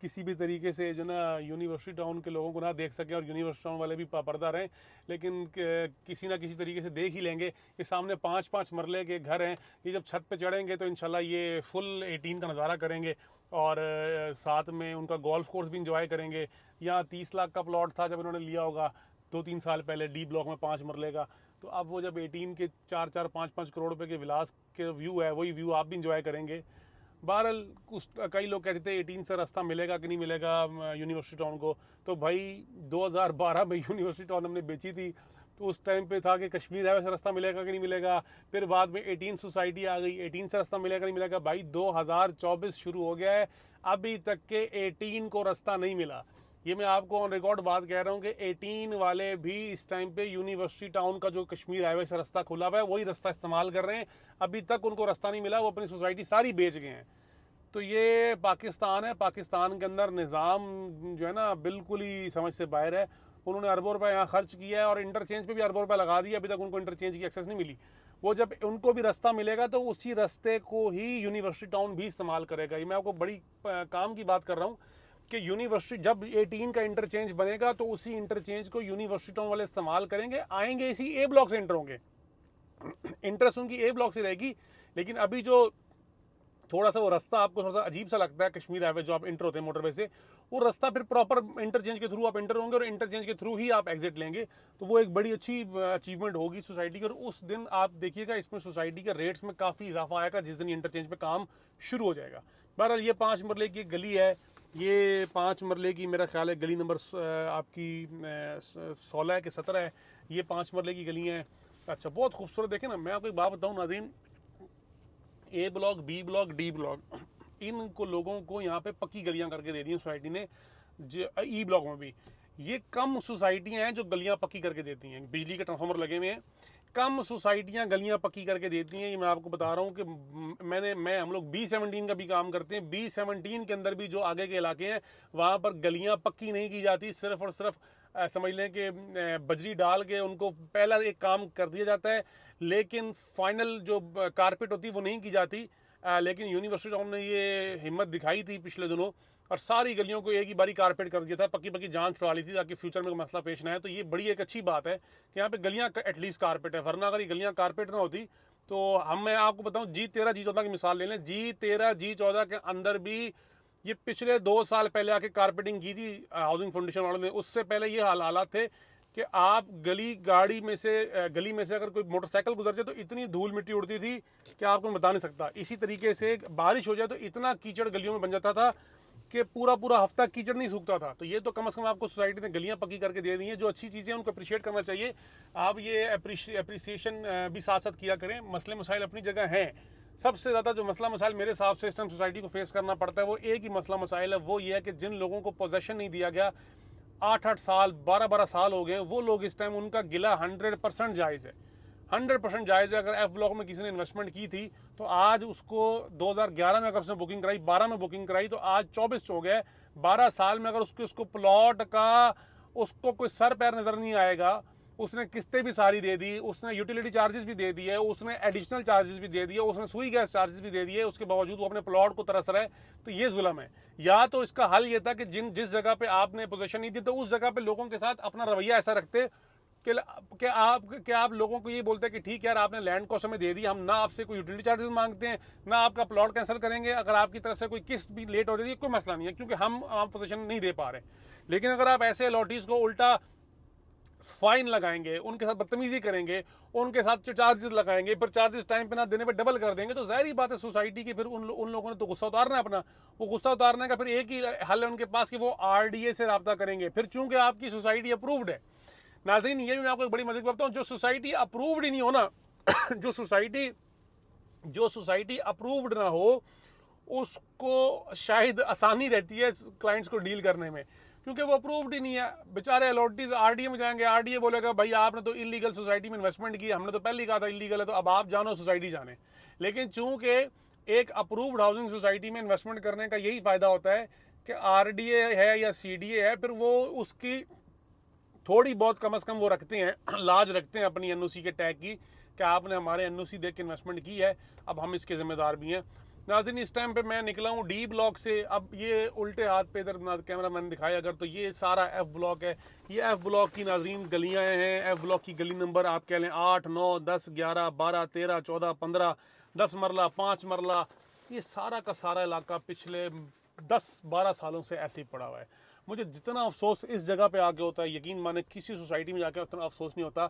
किसी भी तरीके से जो ना यूनिवर्सिटी टाउन के लोगों को ना देख सकें और यूनिवर्सिटी टाउन वाले भी पर्दा रहें, लेकिन किसी ना किसी तरीके से देख ही लेंगे। ये सामने 5-5 मरले के घर हैं, ये जब छत पे चढ़ेंगे तो इंशाल्लाह ये फुल 18 का नज़ारा करेंगे और साथ में उनका गोल्फ कोर्स भी इंजॉय करेंगे। यहाँ 30 लाख का प्लॉट था जब इन्होंने लिया होगा 2-3 साल पहले डी ब्लॉक में 5 मरले का, तो अब वो जब 18 के 4-4 5-5 करोड़ रुपए के विलास के व्यू है, वही व्यू आप भी इंजॉय करेंगे। बहरहाल कई लोग कहते थे 18 से रास्ता मिलेगा कि नहीं मिलेगा यूनिवर्सिटी टाउन को, तो भाई 2012 में यूनिवर्सिटी टाउन हमने बेची थी तो उस टाइम पे था कि कश्मीर हाईवे से रास्ता मिलेगा कि नहीं मिलेगा। फिर बाद में 18 सोसाइटी आ गई, 18 से रास्ता मिलेगा नहीं मिलेगा। भाई 2024 शुरू हो गया है, अभी तक के 18 को रास्ता नहीं मिला। ये मैं आपको ऑन रिकॉर्ड बात कह रहा हूँ कि 18 वाले भी इस टाइम पे यूनिवर्सिटी टाउन का जो कश्मीर हाईवे से रास्ता खुला हुआ है वही रास्ता इस्तेमाल कर रहे हैं। अभी तक उनको रास्ता नहीं मिला, वो अपनी सोसाइटी सारी बेच गए हैं। तो ये पाकिस्तान है, पाकिस्तान के अंदर निज़ाम जो है ना बिल्कुल ही समझ से बाहर है। उन्होंने अरबों रुपए यहाँ खर्च किया है और इंटरचेंज पे भी अरबों रुपए लगा दिया, अभी तक उनको इंटरचेंज की एक्सेस नहीं मिली। वो जब उनको भी रास्ता मिलेगा तो उसी रास्ते को ही यूनिवर्सिटी टाउन भी इस्तेमाल करेगा। ये मैं आपको बड़ी काम की बात कर रहा हूँ कि यूनिवर्सिटी जब 18 का इंटरचेंज बनेगा तो उसी इंटरचेंज को यूनिवर्सिटी टाउन वाले इस्तेमाल करेंगे, आएंगे इसी ए ब्लॉक से एंटर होंगे। इंटरेस्ट उनकी ए ब्लॉक से रहेगी। लेकिन अभी जो थोड़ा सा वो रास्ता आपको थोड़ा सा अजीब सा लगता है कश्मीर हाईवे जो आप इंटर होते हैं मोटरवे से, वो रास्ता फिर प्रॉपर इंटरचेंज के थ्रू आप इंटर होंगे और इंटरचेंज के थ्रू ही आप एग्जिट लेंगे। तो वो एक बड़ी अच्छी अचीवमेंट होगी सोसाइटी की। और उस दिन आप देखिएगा इसमें सोसाइटी के रेट्स में काफ़ी इजाफा आएगा जिस दिन इंटरचेंज पे काम शुरू हो जाएगा। बहरहाल ये 5 मरले की गली है, ये 5 मरले की मेरा ख्याल है गली नंबर आपकी 16 के 17 है। ये 5 मरले की गली हैं। अच्छा, बहुत खूबसूरत। देखें ना, मैं आपको एक बात बताऊँ नाज़रीन, A block, B block, D block, इनको लोगों को यहाँ पे पक्की गलियाँ करके दे दी हैं सोसाइटी ने। ई ब्लॉक में भी ये कम सोसाइटियाँ हैं जो गलियाँ पक्की करके देती हैं, बिजली के ट्रांसफार्मर लगे हुए हैं, कम सोसाइटियाँ गलियाँ पक्की करके देती हैं। ये मैं आपको बता रहा हूँ कि हम लोग B17 का भी काम करते हैं। B17 के अंदर भी जो आगे के इलाके हैं वहाँ पर गलियाँ पक्की नहीं की जाती, सिर्फ और सिर्फ समझ लें कि बजरी डाल के उनको पहला एक काम कर दिया जाता है, लेकिन फाइनल जो कारपेट होती है वो नहीं की जाती। लेकिन यूनिवर्सिटी टाउन ने ये हिम्मत दिखाई थी पिछले दिनों और सारी गलियों को एक ही बारी कारपेट कर दिया था, पक्की पक्की जांच करवा ली थी ताकि फ्यूचर में कोई मसला पेश ना आए। तो ये बड़ी एक अच्छी बात है कि यहाँ पे गलियाँ एटलीस्ट कारपेट है, वरना अगर ये गलियाँ कारपेट ना होती तो मैं आपको बताऊँ G13 G14 की मिसाल ले लें। G13 G14 के अंदर भी ये पिछले 2 साल पहले आके कारपेटिंग की थी हाउसिंग फाउंडेशन वालों ने। उससे पहले ये हालात थे कि आप गली में से अगर कोई मोटरसाइकिल गुजर जाए तो इतनी धूल मिट्टी उड़ती थी कि आपको बता नहीं सकता। इसी तरीके से बारिश हो जाए तो इतना कीचड़ गलियों में बन जाता था कि पूरा हफ्ता कीचड़ नहीं सूखता था। तो ये तो कम से कम आपको सोसाइटी ने गलियां पक्की करके दे दी हैं। जो अच्छी चीज़ें उनको अप्रिशिएट करना चाहिए। आप ये अप्रिसिएशन भी साथ साथ किया करें। मसले मसाइल अपनी जगह हैं। सबसे ज़्यादा जो मसला मसाइल मेरे हिसाब से इस टाइम सोसाइटी को फेस करना पड़ता है वो एक ही मसला मसाइल है, वो ये है कि जिन लोगों को पोजेशन नहीं दिया गया, 8-8 साल 12-12 साल हो गए, वो लोग इस टाइम उनका गिला 100% जायज़ है, 100% जायज़ है। अगर एफ ब्लॉक में किसी ने इन्वेस्टमेंट की थी तो आज उसको 2011 में अगर उसने बुकिंग कराई, 12 में बुकिंग कराई तो आज 24 हो गए। 12 साल में अगर उसको प्लॉट का उसको कोई सर पैर नज़र नहीं आएगा, उसने किस्तें भी सारी दे दी, उसने यूटिलिटी चार्जेस भी दे दिए, उसने एडिशनल चार्जेस भी दे दिए, उसने सुई गैस चार्जेस भी दे दिए, उसके बावजूद वो अपने प्लॉट को तरस रहा है, तो ये जुल्म है। या तो इसका हल ये था कि जिस जगह पे आपने पोजीशन नहीं दी तो उस जगह पे लोगों के साथ अपना रवैया ऐसा रखते कि आप लोगों को ये बोलते हैं कि ठीक है यार, आपने लैंड को हमें दे दी, हम ना आपसे कोई यूटिलिटी चार्जेस मांगते हैं, ना आपका प्लॉट कैंसिल करेंगे। अगर आपकी तरफ से कोई किस्त भी लेट हो रही है कोई मसला नहीं है, क्योंकि हम पोजीशन नहीं दे पा रहे। लेकिन अगर आप ऐसे अलॉटीज को उल्टा फाइन लगाएंगे, उनके साथ बदतमीजी करेंगे, उनके साथ चार्जेस लगाएंगे, फिर चार्जेस टाइम पे ना देने पे डबल कर देंगे, तो जाहिर बात है सोसाइटी की फिर उन लोगों ने तो गुस्सा उतारना है अपना। वो गुस्सा उतारने का फिर एक ही हल है उनके पास कि वो RDA से रब्ता करेंगे। फिर चूंकि आपकी सोसाइटी अप्रूव्ड है, नाज़रीन ये भी मैं आपको एक बड़ी मदद करता हूँ, जो सोसाइटी अप्रूव्ड ही नहीं हो ना जो सोसाइटी अप्रूव्ड ना हो उसको शायद आसानी रहती है क्लाइंट्स को डील करने में, क्योंकि वो अप्रूव्ड ही नहीं है। बेचारे अलॉटीज RDA में जाएंगे, RDA बोलेगा भाई आपने तो इलीगल सोसाइटी में इन्वेस्टमेंट की, हमने तो पहले ही कहा था इलीगल है, तो अब आप जानो सोसाइटी जाने। लेकिन चूंकि एक अप्रूव्ड हाउसिंग सोसाइटी में इन्वेस्टमेंट करने का यही फ़ायदा होता है कि RDA है या CDA है, फिर वो उसकी थोड़ी बहुत कम से कम वो रखते हैं, लाज रखते हैं अपनी NOC के टैग की कि आपने हमारे NOC देख के इन्वेस्टमेंट की है, अब हम इसके ज़िम्मेदार भी हैं। नाज़रीन इस टाइम पे मैं निकला हूँ D ब्लॉक से। अब ये उल्टे हाथ पे इधर कैमरा मैंने दिखाया अगर, तो ये सारा F ब्लॉक है। ये F ब्लॉक की नाज़रीन गलियाँ हैं। F ब्लॉक की गली नंबर आप कह लें 8, 9, 10, 11, 12, 13, 14, 15, 10 मरला, 5 मरला, ये सारा का सारा इलाका पिछले 10-12 सालों से ऐसे ही पड़ा हुआ है। मुझे जितना अफसोस इस जगह पे आके होता है, यकीन माने किसी सोसाइटी में जाके उतना अफसोस नहीं होता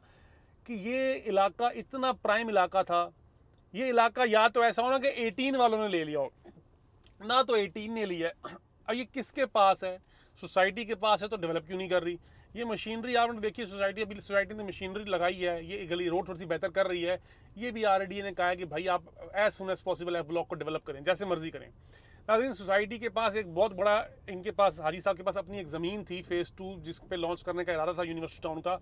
कि ये इलाका इतना प्राइम इलाका था। ये इलाका या तो ऐसा होना कि 18 वालों ने ले लिया हो, ना तो 18 ने लिया है। अब ये किसके पास है? सोसाइटी के पास है, तो डेवलप क्यों नहीं कर रही? ये मशीनरी आपने देखी सोसाइटी, अभी सोसाइटी ने मशीनरी लगाई है, ये गली रोड थोड़ी सी बेहतर कर रही है। ये भी RDA ने कहा है कि भाई आप as soon as possible F block को डेवलप करें, जैसे मर्जी करें। नाज़रीन, सोसाइटी के पास एक बहुत बड़ा, इनके पास हाजी साहब के पास अपनी एक ज़मीन थी फ़ेज़ 2 जिस पे लॉन्च करने का इरादा था यूनिवर्सिटी टाउन का।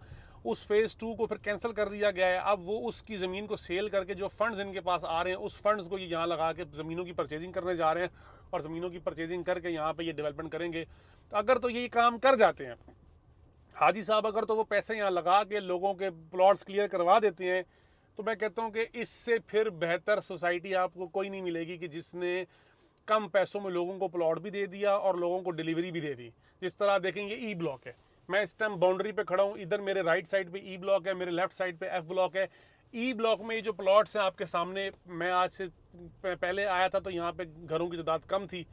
उस फ़ेज़ 2 को फिर कैंसिल कर दिया गया है। अब वो उसकी ज़मीन को सेल करके जो फंड्स इनके पास आ रहे हैं उस फंड्स को ये यहाँ लगा के ज़मीनों की परचेजिंग करने जा रहे हैं और ज़मीनों की परचेजिंग करके यहाँ पे ये डेवलपमेंट करेंगे। तो अगर तो ये काम कर जाते हैं हाजी साहब, अगर तो वो पैसे यहाँ लगा के लोगों के प्लॉट्स क्लियर करवा देते हैं, तो मैं कहता हूँ कि इससे फिर बेहतर सोसाइटी आपको कोई नहीं मिलेगी कि जिसने कम पैसों में लोगों को प्लॉट भी दे दिया और लोगों को डिलीवरी भी दे दी। जिस तरह देखेंगे ई ब्लॉक है, मैं इस टाइम बाउंड्री पे खड़ा हूँ, इधर मेरे राइट साइड पे ई ब्लॉक है, मेरे लेफ्ट साइड पे एफ ब्लॉक है। ई ब्लॉक में ये जो प्लॉट्स हैं आपके सामने, मैं आज से पहले आया था तो यहाँ पे घरों की तादाद कम थी,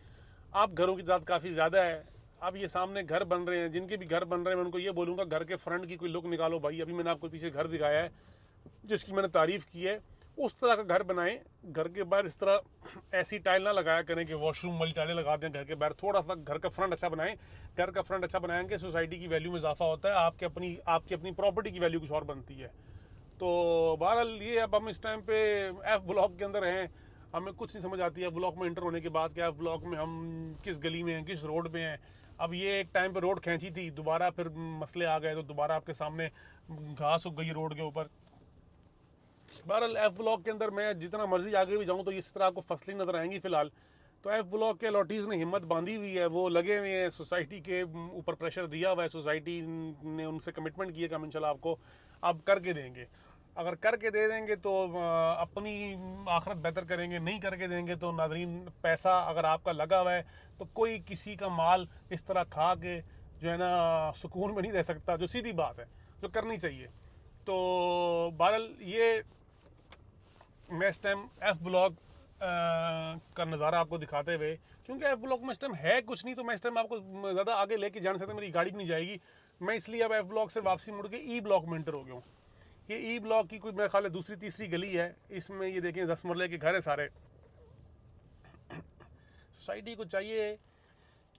अब घरों की तादाद काफ़ी ज़्यादा है। अब ये सामने घर बन रहे हैं, जिनके भी घर बन रहे हैं मैं उनको ये बोलूँगा घर के फ्रंट की कोई लुक निकालो भाई। अभी मैंने आपको पीछे घर दिखाया है जिसकी मैंने तारीफ़ की है, उस तरह का घर बनाएं। घर के बाहर इस तरह ऐसी टाइल ना लगाया करें कि वॉशरूम वाली टाइलें लगा दें घर के बाहर। थोड़ा सा घर का फ्रंट अच्छा बनाएं। घर का फ्रंट अच्छा बनाएंगे सोसाइटी की वैल्यू में इजाफा होता है, आपकी अपनी प्रॉपर्टी की वैल्यू कुछ और बनती है। तो बहरहाल ये, अब हम इस टाइम पे एफ ब्लॉक के अंदर हैं, हमें कुछ नहीं समझ आती है ब्लॉक में इंटर होने के बाद कि एफ ब्लॉक में हम किस गली में हैं, किस रोड पे हैं। अब ये एक टाइम पे रोड खींची थी, दोबारा फिर मसले आ गए तो दोबारा आपके सामने घास उग गई रोड के ऊपर। बहरहाल एफ ब्लॉक के अंदर मैं जितना मर्जी आगे भी जाऊँ तो इस तरह आपको फसलें नज़र आएंगी फ़िलहाल। तो एफ ब्लॉक के अलॉटीज़ ने हिम्मत बांधी हुई है, वो लगे हुए हैं, सोसाइटी के ऊपर प्रेशर दिया हुआ है, सोसाइटी ने उनसे कमिटमेंट किया कि हम इंशाल्लाह आपको अब करके देंगे। अगर करके दे देंगे तो अपनी आखिरत बेहतर करेंगे, नहीं करके देंगे तो नाज़रीन पैसा अगर आपका लगा हुआ है तो कोई किसी का माल इस तरह खा के जो है ना सुकून में नहीं रह सकता, जो सीधी बात है, जो करनी चाहिए। तो बहरहाल ये मैं इस टाइम एफ ब्लॉक का नज़ारा आपको दिखाते हुए, क्योंकि एफ ब्लॉक में इस टाइम है कुछ नहीं, तो मैं इस टाइम आपको ज़्यादा आगे लेके जा नहीं सकता, मेरी गाड़ी भी नहीं जाएगी। मैं इसलिए अब एफ ब्लॉक से वापसी मुड़ के ई ब्लॉक में एंटर हो गया हूँ। ये ई ब्लॉक की कोई मेरे ख्याल है दूसरी तीसरी गली है। इसमें ये देखें 10 मरले के घर है सारे। सोसाइटी को चाहिए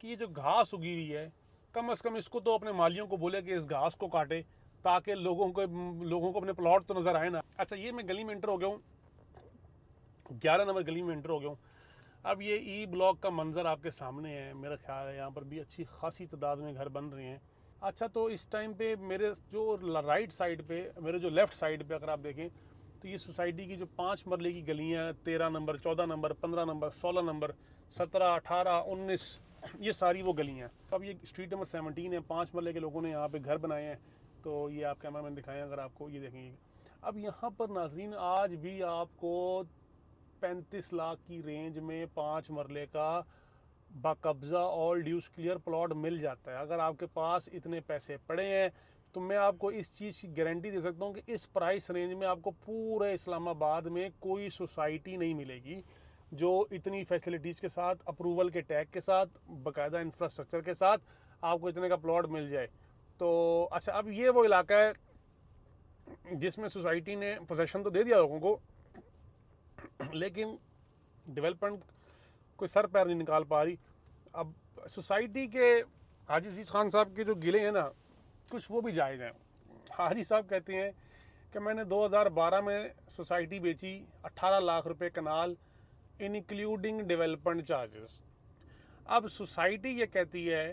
कि ये जो घास उगी हुई है कम से कम इसको तो अपने मालियों को बोले कि इस घास को काटे, ताकि लोगों को अपने प्लॉट तो नज़र आए ना। अच्छा, ये मैं गली में एंटर हो गया हूँ, 11 नंबर गली में एंटर हो गया हूँ। अब ये ई ब्लॉक का मंजर आपके सामने है। मेरा ख्याल है यहाँ पर भी अच्छी खासी तादाद में घर बन रहे हैं। अच्छा, तो इस टाइम पे मेरे जो राइट साइड पे, मेरे जो लेफ़्ट साइड पे अगर आप देखें तो ये सोसाइटी की जो 5 मरले की गलियाँ, 13 नंबर, 14 नंबर, 15 नंबर, 16 नंबर, 17, 18, 19, ये सारी वो गलियाँ। अब ये स्ट्रीट नंबर 17 है, 5 मरले के लोगों ने यहाँ पे घर बनाए हैं। तो ये आप कैमरा मैन दिखाएँ अगर आपको, ये देखेंगे। अब यहाँ पर नाज़रीन आज भी आपको 35 लाख की रेंज में 5 मरले का बाकब्जा ऑल ड्यूज क्लियर प्लॉट मिल जाता है। अगर आपके पास इतने पैसे पड़े हैं तो मैं आपको इस चीज़ की गारंटी दे सकता हूँ कि इस प्राइस रेंज में आपको पूरे इस्लामाबाद में कोई सोसाइटी नहीं मिलेगी जो इतनी फैसिलिटीज़ के साथ, अप्रूवल के टैग के साथ, बाकायदा इंफ्रास्ट्रक्चर के साथ आपको इतने का प्लॉट मिल जाए। तो अच्छा, अब ये वो इलाका है जिसमें सोसाइटी ने पोजेसन तो दे दिया लोगों को, लेकिन डेवलपमेंट कोई सर पैर नहीं निकाल पा रही। अब सोसाइटी के हाजी अजीज़ खान साहब के जो गिले हैं ना, कुछ वो भी जायज़ हैं। हाजी साहब कहते हैं कि मैंने 2012 में सोसाइटी बेची 18 लाख रुपए कनाल, इंक्लूडिंग डेवलपमेंट चार्जेस। अब सोसाइटी ये कहती है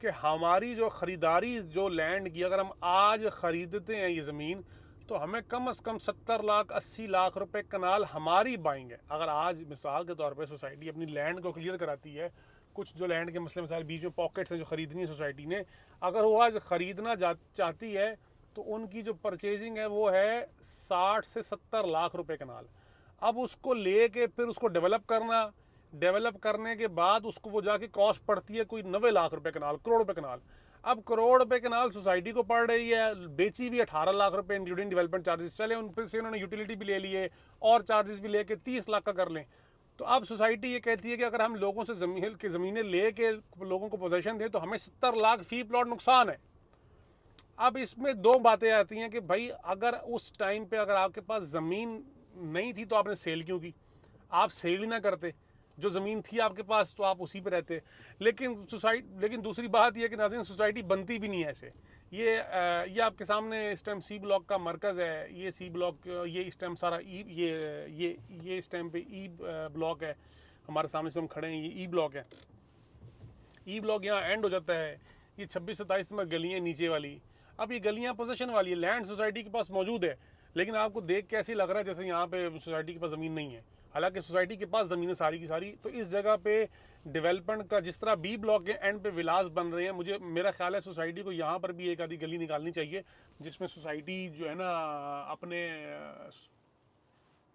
कि हमारी जो ख़रीदारी जो लैंड की, अगर हम आज ख़रीदते हैं ये ज़मीन तो हमें कम से कम 70 लाख 80 लाख रुपए कनाल हमारी बाइंग है। अगर आज मिसाल के तौर पे सोसाइटी अपनी लैंड को क्लियर कराती है, कुछ जो लैंड के मसले मसाइल बीच में पॉकेट्स हैं जो ख़रीदनी है सोसाइटी ने, अगर वो आज ख़रीदना चाहती है तो उनकी जो परचेजिंग है वो है 60 से 70 लाख रुपए कनाल। अब उसको ले के फिर उसको डेवलप करने के बाद उसको वो जाके कॉस्ट पड़ती है कोई 90 लाख रुपए कनाल, करोड़ रुपए कनाल। अब करोड़ रुपए कनाल सोसाइटी को पड़ रही है, बेची भी 18 लाख रुपए इंक्लूडिंग डेवलपमेंट चार्जेस। चले उन पर से उन्होंने यूटिलिटी भी ले लिए और चार्जेस भी लेके 30 लाख का कर लें। तो अब सोसाइटी ये कहती है कि अगर हम लोगों से ज़मीनें ले के लोगों को पोजेसन दें तो हमें 70 लाख फी प्लॉट नुकसान है। अब इसमें दो बातें आती हैं कि भाई अगर उस टाइम पे अगर आपके पास ज़मीन नहीं थी तो आपने सेल क्यों की? आप सेल ही ना करते, जो ज़मीन थी आपके पास तो आप उसी पे रहते। लेकिन दूसरी बात यह कि नाज़रीन सोसाइटी बनती भी नहीं है ऐसे। ये आपके सामने इस टाइम सी ब्लॉक का मरकज़ है। ये सी ब्लॉक, ये इस टाइम सारा ये इस टाइम पे ई ब्लॉक है। हमारे सामने से हम खड़े हैं, ये ई ब्लॉक है। ई ब्लॉक यहाँ एंड हो जाता है, ये 26-27 नंबर गलियाँ नीचे वाली। अब ये गलियाँ पोजीशन वाली है, लैंड सोसाइटी के पास मौजूद है, लेकिन आपको देख के ऐसे लग रहा है जैसे यहाँ पे सोसाइटी के पास ज़मीन नहीं है, हालांकि सोसाइटी के पास ज़मीन है सारी की सारी। तो इस जगह पे डेवलपमेंट का जिस तरह बी ब्लॉक के एंड पे विलास बन रहे हैं, मेरा ख्याल है सोसाइटी को यहाँ पर भी एक आधी गली निकालनी चाहिए, जिसमें सोसाइटी जो है ना अपने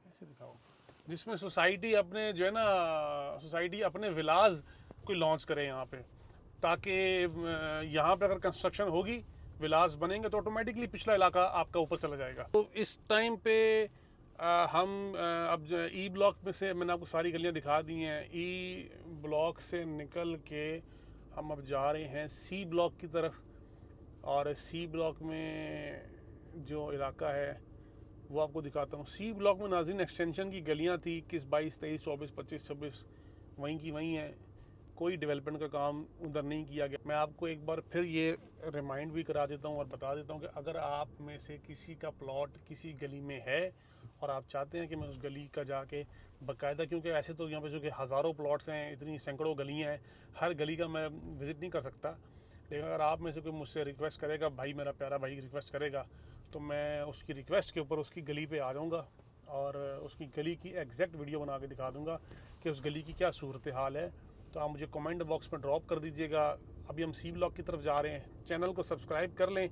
ऐसे दिखाओ, जिसमें सोसाइटी अपने जो है ना सोसाइटी अपने विलास कोई लॉन्च करे यहाँ पे, ताकि यहाँ पे अगर कंस्ट्रक्शन होगी, विलास बनेंगे, तो ऑटोमेटिकली पिछला इलाका आपका ऊपर चला जाएगा। तो इस टाइम पे हम अब ई ब्लॉक में से मैंने आपको सारी गलियाँ दिखा दी हैं। ई ब्लॉक से निकल के हम अब जा रहे हैं सी ब्लॉक की तरफ, और सी ब्लॉक में जो इलाका है वो आपको दिखाता हूँ। सी ब्लॉक में नाज़रीन एक्सटेंशन की गलियाँ थी, 21, 22, 23, 24, 25, 26 वहीं की वहीं हैं, कोई डेवलपमेंट का काम उधर नहीं किया गया। मैं आपको एक बार फिर ये रिमाइंड भी करा देता हूँ और बता देता हूँ कि अगर आप में से किसी का प्लॉट किसी गली में है और आप चाहते हैं कि मैं उस गली का जाके बाकायदा, क्योंकि ऐसे तो यहाँ पे जो कि हज़ारों प्लॉट्स हैं, इतनी सैकड़ों गलियाँ हैं, हर गली का मैं विज़िट नहीं कर सकता, लेकिन अगर आप में से कोई मुझसे रिक्वेस्ट करेगा, भाई मेरा प्यारा भाई रिक्वेस्ट करेगा, तो मैं उसकी रिक्वेस्ट के ऊपर उसकी गली पे आ जाऊँगा और उसकी गली की एग्जैक्ट वीडियो बना के दिखा दूँगा कि उस गली की क्या सूरत हाल है। तो आप मुझे कमेंट बॉक्स में ड्रॉप कर दीजिएगा। अभी हम सी ब्लॉक की तरफ जा रहे हैं, चैनल को सब्सक्राइब कर लें।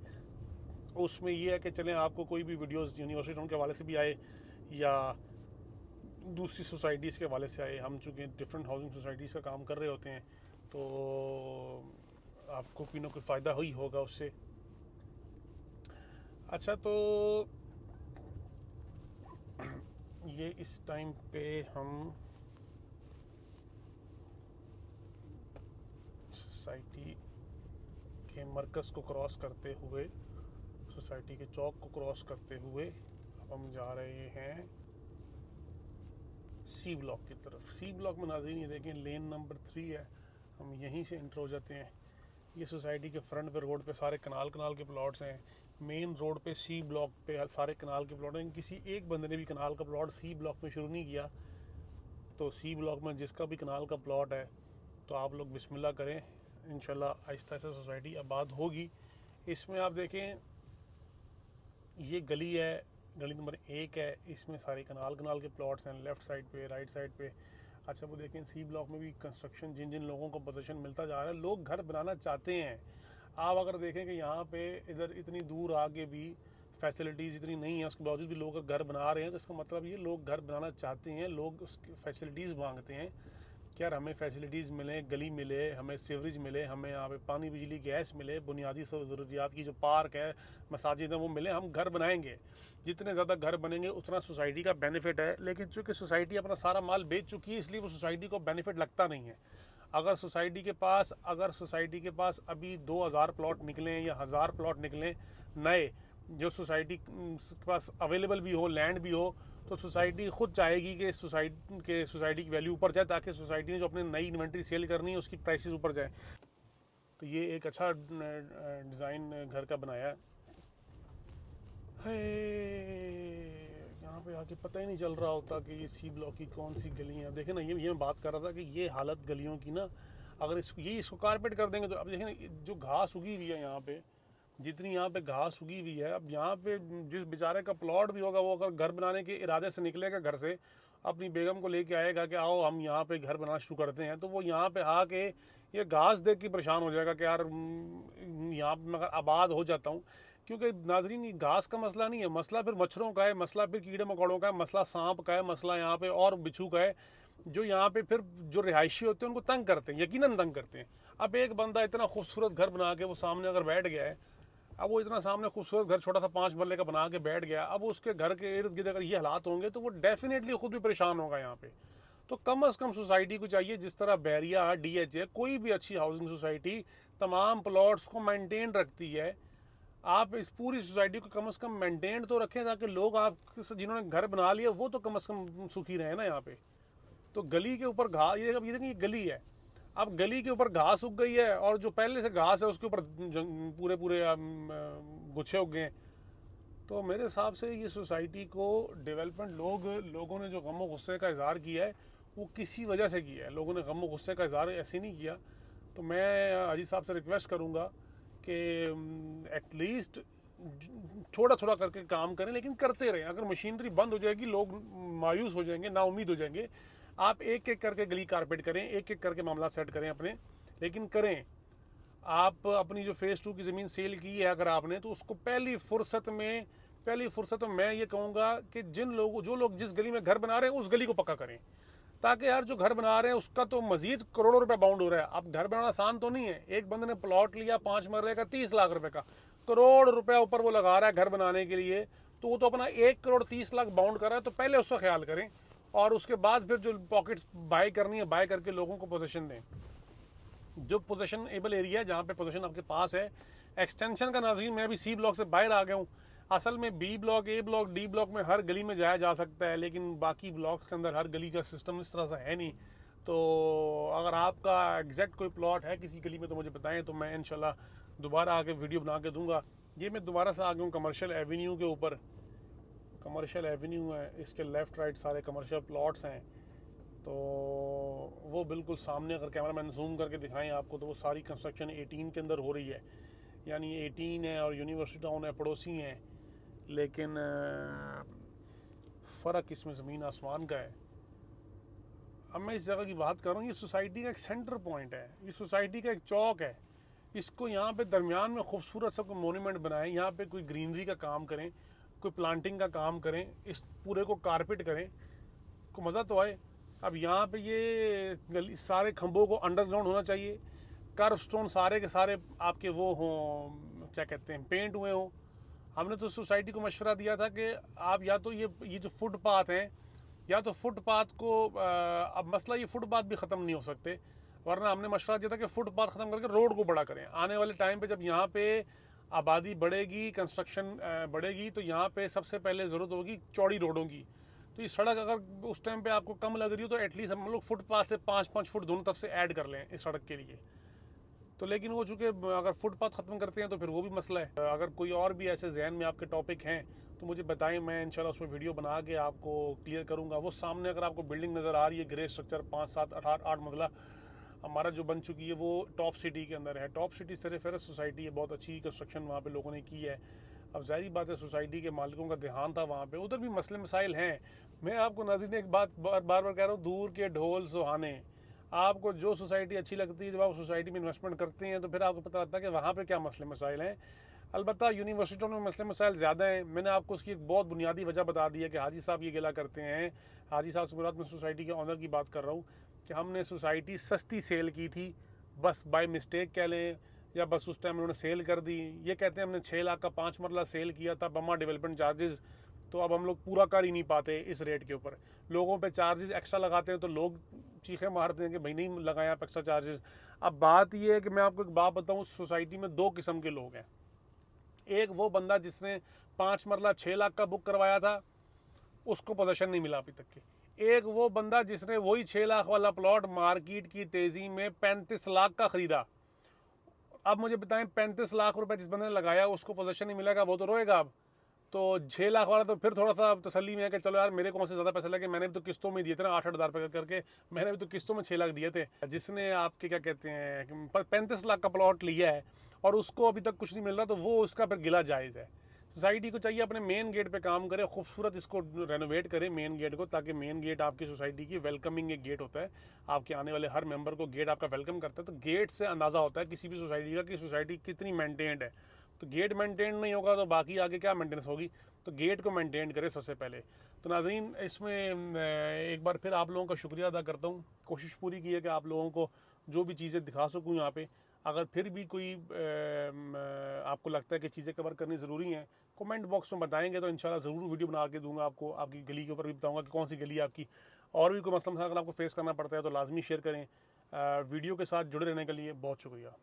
उसमें ये है कि चलें आपको कोई भी वीडियोस यूनिवर्सिटी टाउन के हवाले से भी आए या दूसरी सोसाइटीज़ के हवाले से आए, हम चूँकि डिफरेंट हाउसिंग सोसाइटीज़ का काम कर रहे होते हैं, तो आपको कोई ना कोई फ़ायदा ही होगा उससे। अच्छा, तो ये इस टाइम पे हम सोसाइटी के मरकज़ को क्रॉस करते हुए, सोसाइटी के चौक को क्रॉस करते हुए अब हम जा रहे हैं सी ब्लॉक की तरफ। सी ब्लॉक में नाज़रीन ये देखें लेन नंबर 3 है, हम यहीं से इंटर हो जाते हैं। ये सोसाइटी के फ्रंट पे रोड पे सारे कनाल के प्लॉट्स हैं। मेन रोड पे सी ब्लॉक पे सारे कनाल के प्लॉट हैं। किसी एक बंदे ने भी कनाल का प्लॉट सी ब्लॉक में शुरू नहीं किया, तो सी ब्लॉक में जिसका भी कनाल का प्लॉट है तो आप लोग बिस्मिल्लाह करें, इंशाल्लाह आहिस्ता आहिस्ता सोसाइटी आबाद होगी। इसमें आप देखें ये गली है, गली नंबर 1 है, इसमें सारे कनाल के प्लॉट्स हैं, लेफ़्ट साइड पे, राइट साइड पे। अच्छा, वो देखें सी ब्लॉक में भी कंस्ट्रक्शन, जिन जिन लोगों को पोजीशन मिलता जा रहा है, लोग घर बनाना चाहते हैं। आप अगर देखें कि यहाँ पे इधर इतनी दूर आगे भी फैसिलिटीज़ इतनी नहीं है, उसके बावजूद भी लोग घर बना रहे हैं, तो इसका मतलब ये लोग घर बनाना चाहते हैं, लोग उसकी फैसिलिटीज़ मांगते हैं कि यार हमें फैसिलिटीज़ मिले, गली मिले, हमें सीवरेज मिले, हमें यहाँ पे पानी बिजली गैस मिले, बुनियादी ज़रूरियात की जो पार्क है, मसाजिद हैं, वो मिले, हम घर बनाएंगे। जितने ज़्यादा घर बनेंगे उतना सोसाइटी का बेनिफिट है, लेकिन चूँकि सोसाइटी अपना सारा माल बेच चुकी है, इसलिए वो सोसाइटी को बेनिफिट लगता नहीं है। अगर सोसाइटी के पास अभी 2000 प्लॉट निकलें या 1000 प्लॉट निकलें नए, जो सोसाइटी के पास अवेलेबल भी हो, लैंड भी हो, तो सोसाइटी खुद चाहेगी कि सोसाइटी की वैल्यू ऊपर जाए, ताकि सोसाइटी ने जो अपने नई इन्वेंट्री सेल करनी है उसकी प्राइसेस ऊपर जाए। तो ये एक अच्छा डिज़ाइन घर का बनाया है। यहाँ पे आके पता ही नहीं चल रहा होता कि ये सी ब्लॉक की कौन सी गली है। देखें ना, ये मैं बात कर रहा था कि ये हालत गलियों की ना, अगर इसको कारपेट कर देंगे तो अब देखें ना, जो घास उगी हुई है यहाँ पे, जितनी यहाँ पे घास उगी हुई है, अब यहाँ पे जिस बेचारे का प्लॉट भी होगा, वो अगर घर बनाने के इरादे से निकलेगा घर से, अपनी बेगम को लेके आएगा कि आओ हम यहाँ पे घर बनाना शुरू करते हैं, तो वो यहाँ पे आके ये घास देख के परेशान हो जाएगा कि यार यहाँ पे मैं अगर आबाद हो जाता हूँ। क्योंकि नाजरीन, ये घास का मसला नहीं है, मसला फिर मच्छरों का है, मसला फिर कीड़े मकोड़ों का है, मसला सांप का है, मसला यहाँ पे और बिच्छू का है, जो यहाँ पे फिर जो रिहायशी होते हैं उनको तंग करते हैं, यकीनन तंग करते हैं। अब एक बंदा इतना खूबसूरत घर बना के वो सामने अगर बैठ गया है, अब वो इतना सामने खूबसूरत घर छोटा सा 5 मरले का बना के बैठ गया, अब उसके घर के इर्द गिर्द अगर ये हालात होंगे तो वो डेफिनेटली खुद भी परेशान होगा यहाँ पे। तो कम से कम सोसाइटी को चाहिए, जिस तरह बैरिया, DH है, कोई भी अच्छी हाउसिंग सोसाइटी तमाम प्लॉट्स को मेंटेन रखती है, आप इस पूरी सोसाइटी को कम से कम मेंटेन तो रखें, ताकि लोग आप जिन्होंने घर बना लिया वो तो कम से कम सुखी रहे ना यहाँ पे। तो गली के ऊपर घास, ये देखें, ये गली है, अब गली के ऊपर घास उग गई है, और जो पहले से घास है उसके ऊपर पूरे गुच्छे उग गए। तो मेरे हिसाब से ये सोसाइटी को डेवलपमेंट लोगों ने जो गम और गुस्से का इजहार किया है, वो किसी वजह से किया है, लोगों ने गम गुस्से का इजहार ऐसे नहीं किया। तो मैं अजी साहब से रिक्वेस्ट करूँगा कि एटलीस्ट थोड़ा थोड़ा करके काम करें, लेकिन करते रहें। अगर मशीनरी बंद हो जाएगी लोग मायूस हो जाएंगे, नाउम्मीद हो जाएंगे। आप एक एक करके गली कारपेट करें, एक एक करके मामला सेट करें अपने, लेकिन करें। आप अपनी जो फेज़ 2 की ज़मीन सेल की है अगर आपने, तो उसको पहली फुर्सत में मैं ये कहूँगा कि जो लोग जिस गली में घर बना रहे हैं उस गली को पक्का करें, ताकि यार जो घर बना रहे हैं उसका तो मजीद करोड़ों रुपए बाउंड हो रहा है। अब घर बनाना आसान तो नहीं है। एक बंदे ने प्लॉट लिया 5 मरले का 30 लाख रुपए का, करोड़ रुपया ऊपर वो लगा रहा है घर बनाने के लिए, तो वो तो अपना 1 करोड़ 30 लाख बाउंड कर रहा है। तो पहले उसका ख्याल करें और उसके बाद फिर जो पॉकेट्स बाय करनी है बाय करके लोगों को पोजीशन दें। जो पोजीशन एबल एरिया है जहाँ पे पोजीशन आपके पास है, एक्सटेंशन का नाज़रीन मैं अभी सी ब्लॉक से बाहर आ गया हूँ। असल में बी ब्लॉक, ए ब्लॉक, डी ब्लॉक में हर गली में जाया जा सकता है, लेकिन बाकी ब्लॉक्स के अंदर हर गली का सिस्टम इस तरह से है नहीं। तो अगर आपका एग्जैक्ट कोई प्लॉट है किसी गली में तो मुझे बताएं, तो मैं इंशाल्लाह दोबारा आके वीडियो बना के दूंगा। ये मैं दोबारा से आ गया हूँ कमर्शियल एवेन्यू के ऊपर। कमर्शियल एवेन्यू है, इसके लेफ़्ट राइट सारे कमर्शियल प्लॉट्स हैं। तो वो बिल्कुल सामने अगर कैमरा मैन जूम करके दिखाएं आपको, तो वो सारी कंस्ट्रक्शन 18 के अंदर हो रही है। यानी 18 है और यूनिवर्सिटी टाउन है, पड़ोसी हैं, लेकिन फ़र्क इसमें ज़मीन आसमान का है। अब मैं इस जगह की बात कर रहा हूँ, ये सोसाइटी का एक सेंटर पॉइंट है, ये सोसाइटी का एक चौक है। इसको यहाँ पे दरमियान में खूबसूरत सा कोई मोनूमेंट बनाएं, यहाँ पे कोई ग्रीनरी का काम करें, कोई प्लांटिंग का काम करें, इस पूरे को कारपेट करें, को मज़ा तो आए। अब यहाँ पे ये सारे खंभों को अंडरग्राउंड होना चाहिए, कर्व स्टोन सारे के सारे आपके वो हों, क्या कहते हैं, पेंट हुए हों। हमने तो सोसाइटी को मशवरा दिया था कि आप या तो ये जो फुटपाथ हैं, या तो फुटपाथ को अब मसला ये फुटपाथ भी ख़त्म नहीं हो सकते, वरना हमने मशवरा दिया था कि फुटपाथ ख़त्म करके रोड को बड़ा करें। आने वाले टाइम पे जब यहाँ पे आबादी बढ़ेगी, कंस्ट्रक्शन बढ़ेगी, तो यहाँ पे सबसे पहले ज़रूरत होगी चौड़ी रोडों की। तो ये सड़क अगर उस टाइम पे आपको कम लग रही हो तो एटलीस्ट हम लोग फुटपाथ से 5-5 फुट दोनों तरफ से ऐड कर लें इस सड़क के लिए। तो लेकिन वो चूँकि अगर फुटपाथ ख़त्म करते हैं तो फिर वो भी मसला है। अगर कोई और भी ऐसे जहन में आपके टॉपिक हैं तो मुझे बताएं, मैं इंशाल्लाह उस पर वीडियो बना के आपको क्लियर करूँगा। वो सामने अगर आपको बिल्डिंग नज़र आ रही है, ग्रे स्ट्रक्चर 5, 7, 8 मंजिला हमारा जो बन चुकी है, वो टॉप सिटी के अंदर है। Top city sir ferrous society है, बहुत अच्छी कंस्ट्रक्शन वहाँ पे लोगों ने की है। अब जाहिर बात है सोसाइटी के मालिकों का ध्यान था वहाँ पे, उधर भी मसले मसाइल हैं। मैं आपको नाज़रीन एक बात बार बार कह रहा हूँ, दूर के ढोल सुहाने। आपको जो सोसाइटी अच्छी लगती है, जब आप सोसाइटी में इन्वेस्टमेंट करते हैं तो फिर आपको पता लगता है कि वहाँ पे क्या मसले मसाइल हैं। अलबत्ता यूनिवर्सिटियों में मसले मसाइल ज़्यादा हैं। मैंने आपको उसकी एक बहुत बुनियादी वजह बता दी है कि हाजी साहब ये गिला करते हैं। हाजी साहब से मुराद मैं सोसाइटी के ऑनर की बात कर रहा हूँ कि हमने सोसाइटी सस्ती सेल की थी, बस बाय मिस्टेक कह लें, या बस उस टाइम उन्होंने सेल कर दी। ये कहते हैं हमने 6 लाख का 5 मरला सेल किया था, बम्मा डेवलपमेंट चार्जेस, तो अब हम लोग पूरा कर ही नहीं पाते इस रेट के ऊपर। लोगों पे चार्जेस एक्स्ट्रा लगाते हैं तो लोग चीखें मारते हैं कि भाई नहीं लगाया आप एक्स्ट्रा चार्जेस। अब बात यह है कि मैं आपको एक बात बताऊँ, सोसाइटी में 2 किस्म के लोग हैं। एक वो बंदा जिसने 5 मरला 6 लाख का बुक करवाया था, उसको पोजीशन नहीं मिला अभी तक की। एक वो बंदा जिसने वही 6 लाख वाला प्लॉट मार्केट की तेज़ी में 35 लाख का ख़रीदा। अब मुझे बताएं, 35 लाख रुपए जिस बंदे ने लगाया उसको पोजीशन नहीं मिलेगा, वो तो रोएगा। अब तो 6 लाख वाला तो फिर थोड़ा सा तसल्ली में है कि चलो यार मेरे कौन से ज़्यादा पैसे लगे, मैंने भी तो किस्तों में दिए थे ना 8-8 हज़ार रुपये करके, मैंने भी तो किस्तों में 6 लाख दिए थे। जिसने आपके क्या कहते हैं 35 लाख का प्लॉट लिया है और उसको अभी तक कुछ नहीं मिल रहा, तो वो उसका फिर गिला जायज़ है। सोसाइटी को चाहिए अपने मेन गेट पे काम करे, खूबसूरत इसको रेनोवेट करे मेन गेट को, ताकि मेन गेट आपकी सोसाइटी की वेलकमिंग एक गेट होता है। आपके आने वाले हर मेंबर को गेट आपका वेलकम करता है, तो गेट से अंदाज़ा होता है किसी भी सोसाइटी का कि सोसाइटी कितनी मेंटेन्ड है। तो गेट मेंटेन नहीं होगा तो बाकी आगे क्या मेंटेनेंस होगी। तो गेट को मेंटेन करें सबसे पहले। तो नाज़रीन, इसमें एक बार फिर आप लोगों का शुक्रिया अदा करता हूँ। कोशिश पूरी की है कि आप लोगों को जो भी चीज़ें दिखा सकूँ यहाँ पे। अगर फिर भी कोई आपको लगता है कि चीज़ें कवर करनी ज़रूरी हैं, कमेंट बॉक्स में बताएंगे तो इंशाल्लाह ज़रूर वीडियो बना के दूंगा आपको। आपकी गली के ऊपर भी बताऊंगा कि कौन सी गली आपकी, और भी कोई मसला अगर आपको फेस करना पड़ता है तो लाजमी शेयर करें। वीडियो के साथ जुड़े रहने के लिए बहुत शुक्रिया।